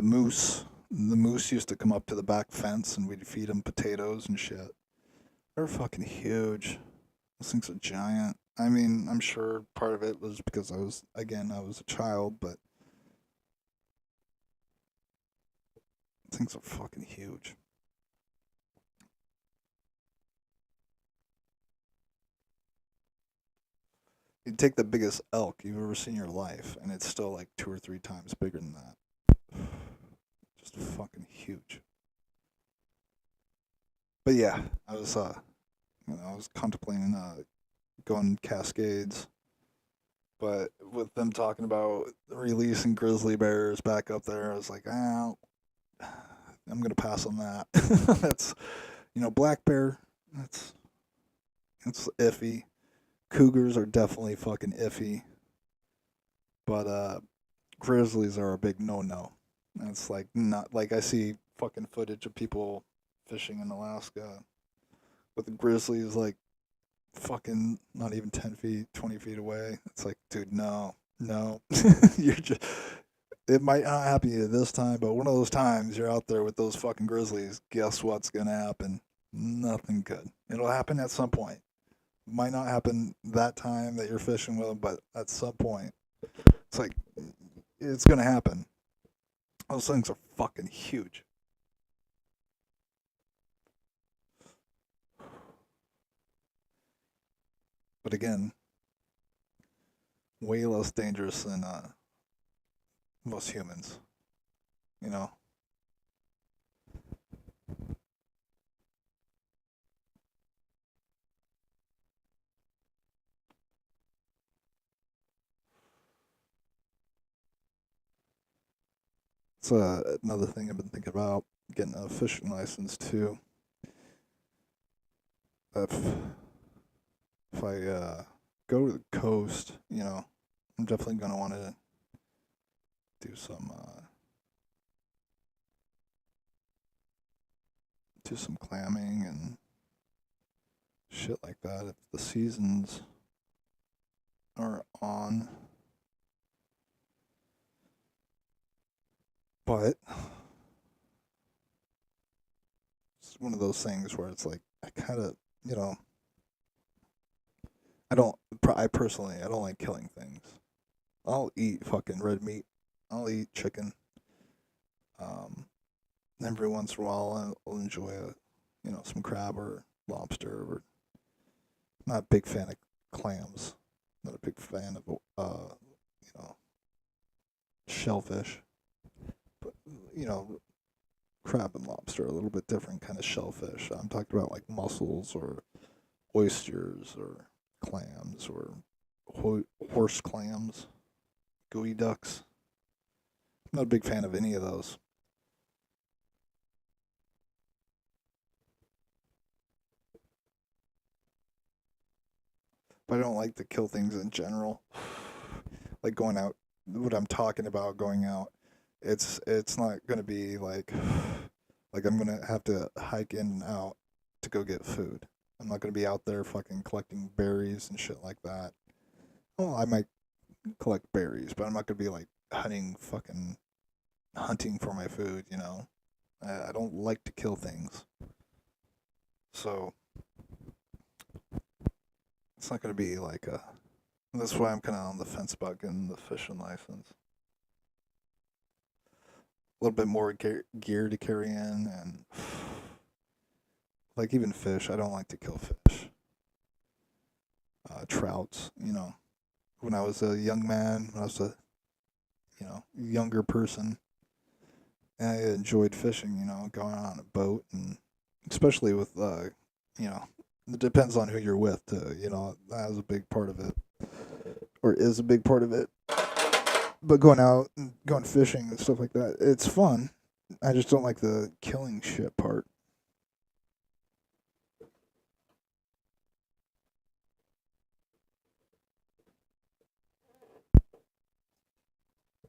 moose. The moose used to come up to the back fence, and we'd feed them potatoes and shit. They're fucking huge. Those things are giant. I mean, I'm sure part of it was because I was a child, but things are fucking huge. You take the biggest elk you've ever seen in your life, and it's still like two or three times bigger than that. Just fucking huge. But yeah, I was contemplating going Cascades, but with them talking about releasing grizzly bears back up there, I was like, I'm gonna pass on that. That's black bear. That's it's iffy. Cougars are definitely fucking iffy, but grizzlies are a big no no. It's like not like I see fucking footage of people fishing in Alaska with the grizzlies like fucking not even 10 feet, 20 feet away. It's like, dude, no, no. You're just, it might not happen to you this time, but one of those times you're out there with those fucking grizzlies, guess what's going to happen? Nothing good. It'll happen at some point. Might not happen that time that you're fishing with them, but at some point, it's like, it's going to happen. Those things are fucking huge. But again, way less dangerous than most humans, you know? It's another thing I've been thinking about getting a fishing license too. If if I go to the coast, I'm definitely gonna want to do some clamming and shit like that if the seasons are on. But it's one of those things where it's like I kind of, you know, I personally I don't like killing things. I'll eat fucking red meat. I'll eat chicken. Um, every once in a while I'll enjoy some crab or lobster. Or not a big fan of clams. Not a big fan of you know shellfish. But crab and lobster are a little bit different kind of shellfish. I'm talking about like mussels or oysters or clams or horse clams, gooey ducks. I'm not a big fan of any of those. But I don't like to kill things in general. Like going out, what I'm talking about going out, it's not gonna be like I'm gonna have to hike in and out to go get food. I'm not gonna be out there fucking collecting berries and shit like that. Well, I might collect berries, but I'm not gonna be like hunting for my food. I don't like to kill things, so it's not gonna be like a. That's why I'm kind of on the fence about getting the fishing license. A little bit more gear to carry in, and like even fish. I don't like to kill fish. Trouts, when I was a young man, when I was a younger person, I enjoyed fishing. Going on a boat, and especially with you know, it depends on who you're with. That was a big part of it, or is a big part of it. But going out and going fishing and stuff like that, it's fun. I just don't like the killing shit part.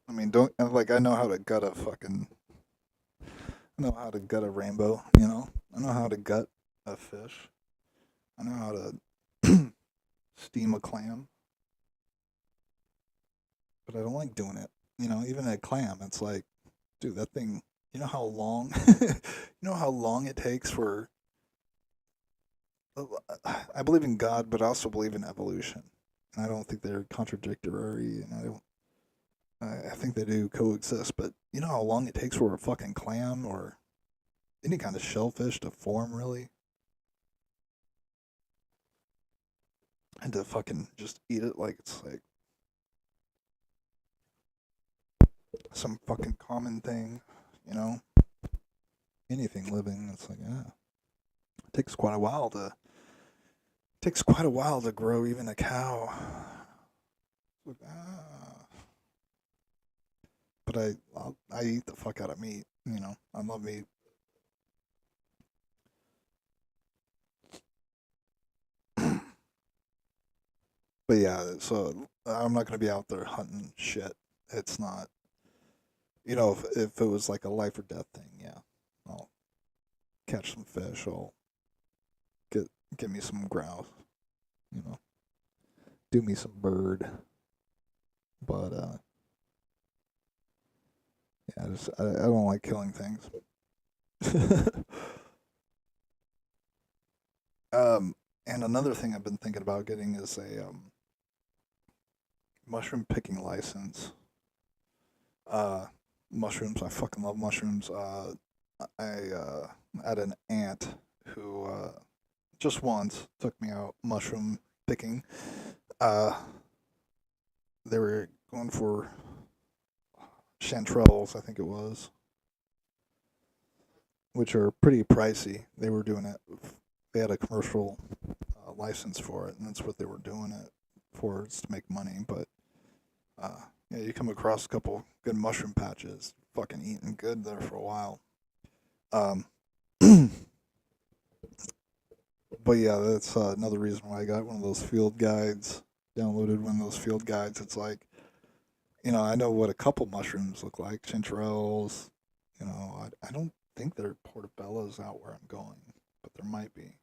I mean, don't like I know how to gut a fucking. I know how to gut a rainbow. I know how to gut a fish. I know how to steam a clam, but I don't like doing it. Even a clam, it's like, dude, that thing. You know how long? you know how long it takes for. I believe in God, but I also believe in evolution, and I don't think they're contradictory, and I don't. I think they do coexist, but you know how long it takes for a fucking clam or any kind of shellfish to form, really, and to fucking just eat it like it's like some fucking common thing, you know. Anything living, it's like it takes quite a while to grow even a cow. Like, But I eat the fuck out of meat. I love meat. But yeah, so I'm not gonna be out there hunting shit. It's not. If it was like a life or death thing, yeah. catch some fish. I'll get me some grouse. You know, do me some bird. But yeah, I don't like killing things. And another thing I've been thinking about getting is a mushroom picking license. Uh, Mushrooms. I fucking love mushrooms. I had an aunt who just once took me out mushroom picking. Uh, they were going for chanterelles, I think it was, which are pretty pricey. They were doing it. They had a commercial license for it, and that's what they were doing it for, is to make money. But uh, yeah, you come across a couple good mushroom patches, fucking eating good there for a while. Um, but yeah, that's another reason why I got one of those field guides. Downloaded one of those field guides. It's like, I know what a couple mushrooms look like, chanterelles. I don't think there are portobellos out where I'm going, but there might be.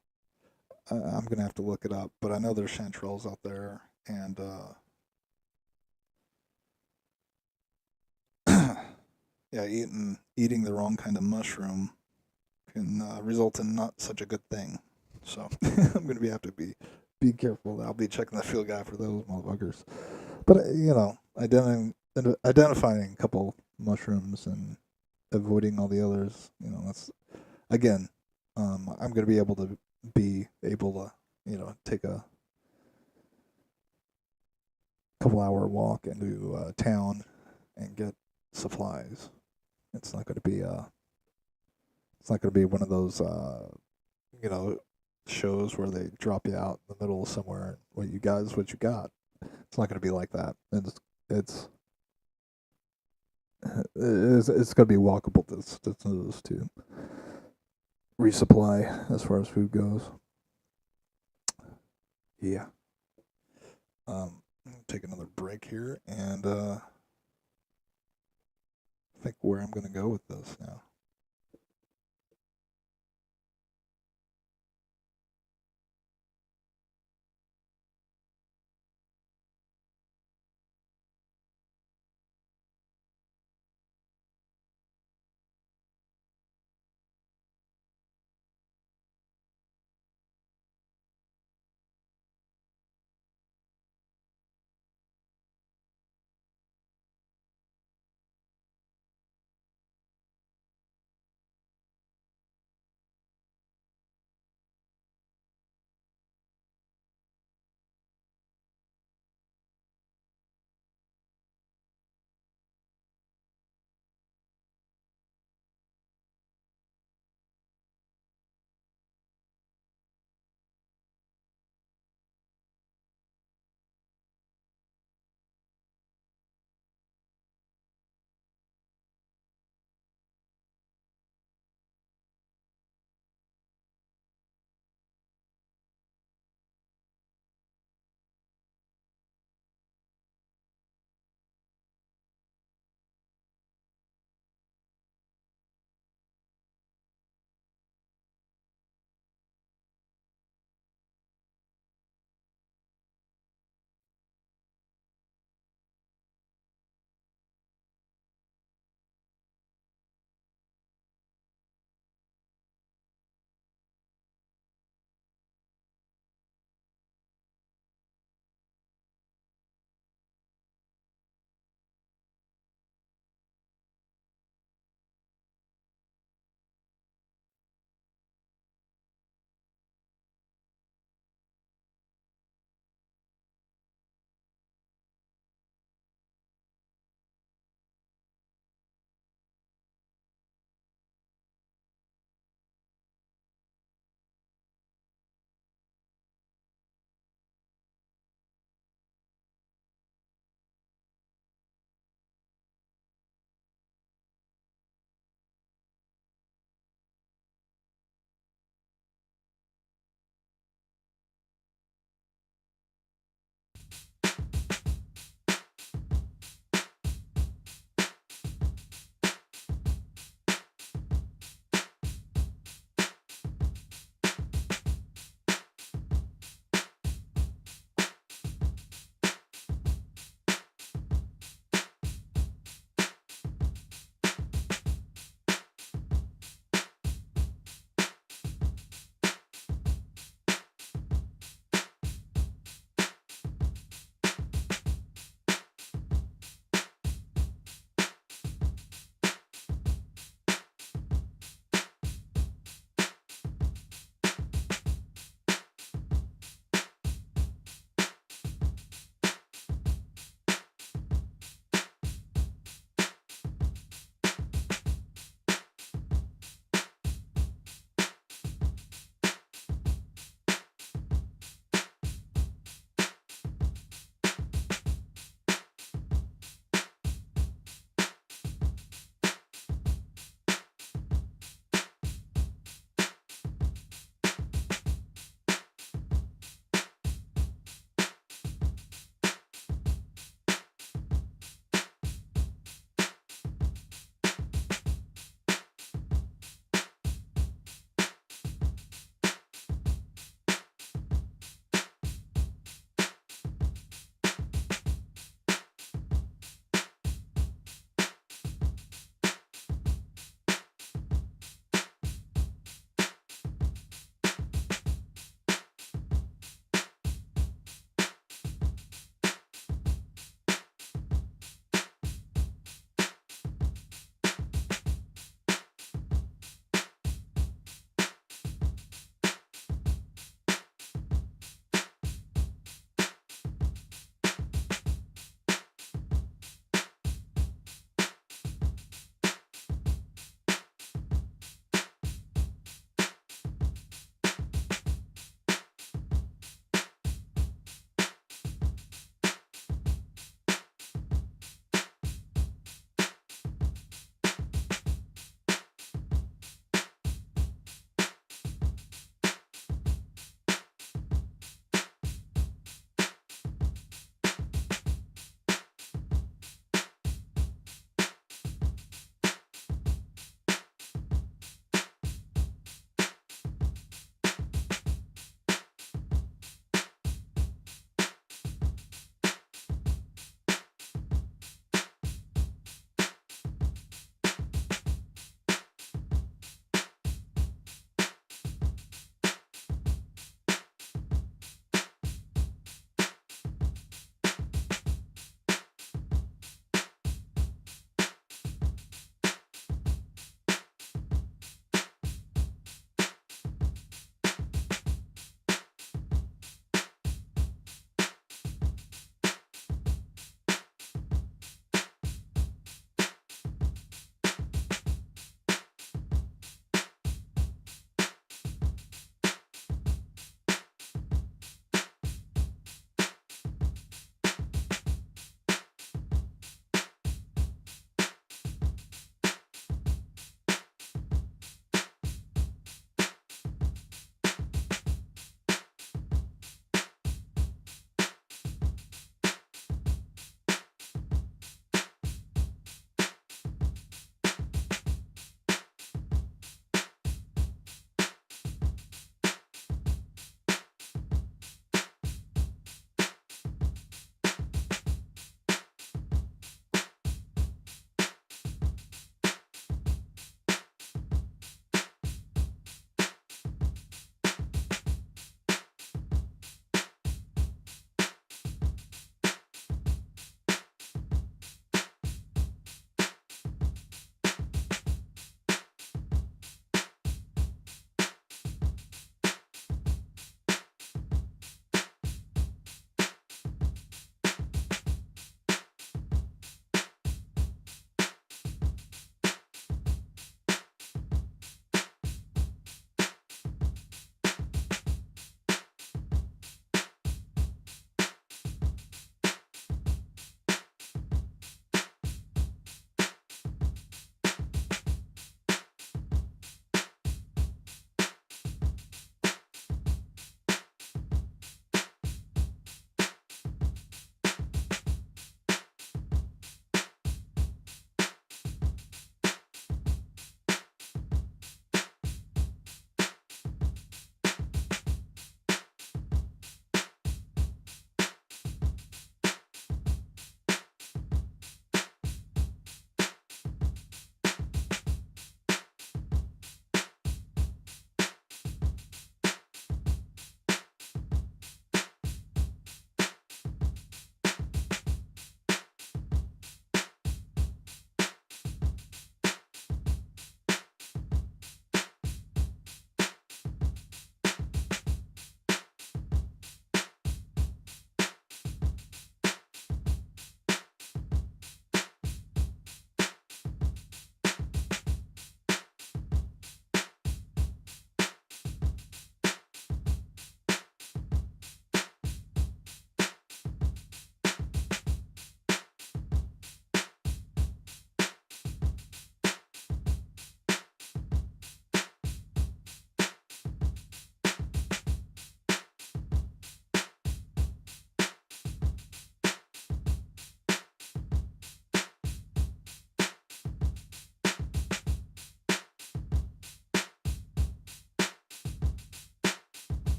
I'm gonna have to look it up, but I know there's chanterelles out there, and yeah, eating the wrong kind of mushroom can result in not such a good thing. So I'm gonna have to be careful. I'll be checking the field guide for those motherfuckers. But identifying a couple mushrooms and avoiding all the others, that's again, I'm gonna be able to, take a couple-hour walk into town and get supplies. It's not gonna be one of those you know shows where they drop you out in the middle of somewhere. What you got is what you got. It's not gonna be like that. It's it's gonna be walkable distances to resupply as far as food goes. Yeah. Take another break here and think where I'm gonna go with this now.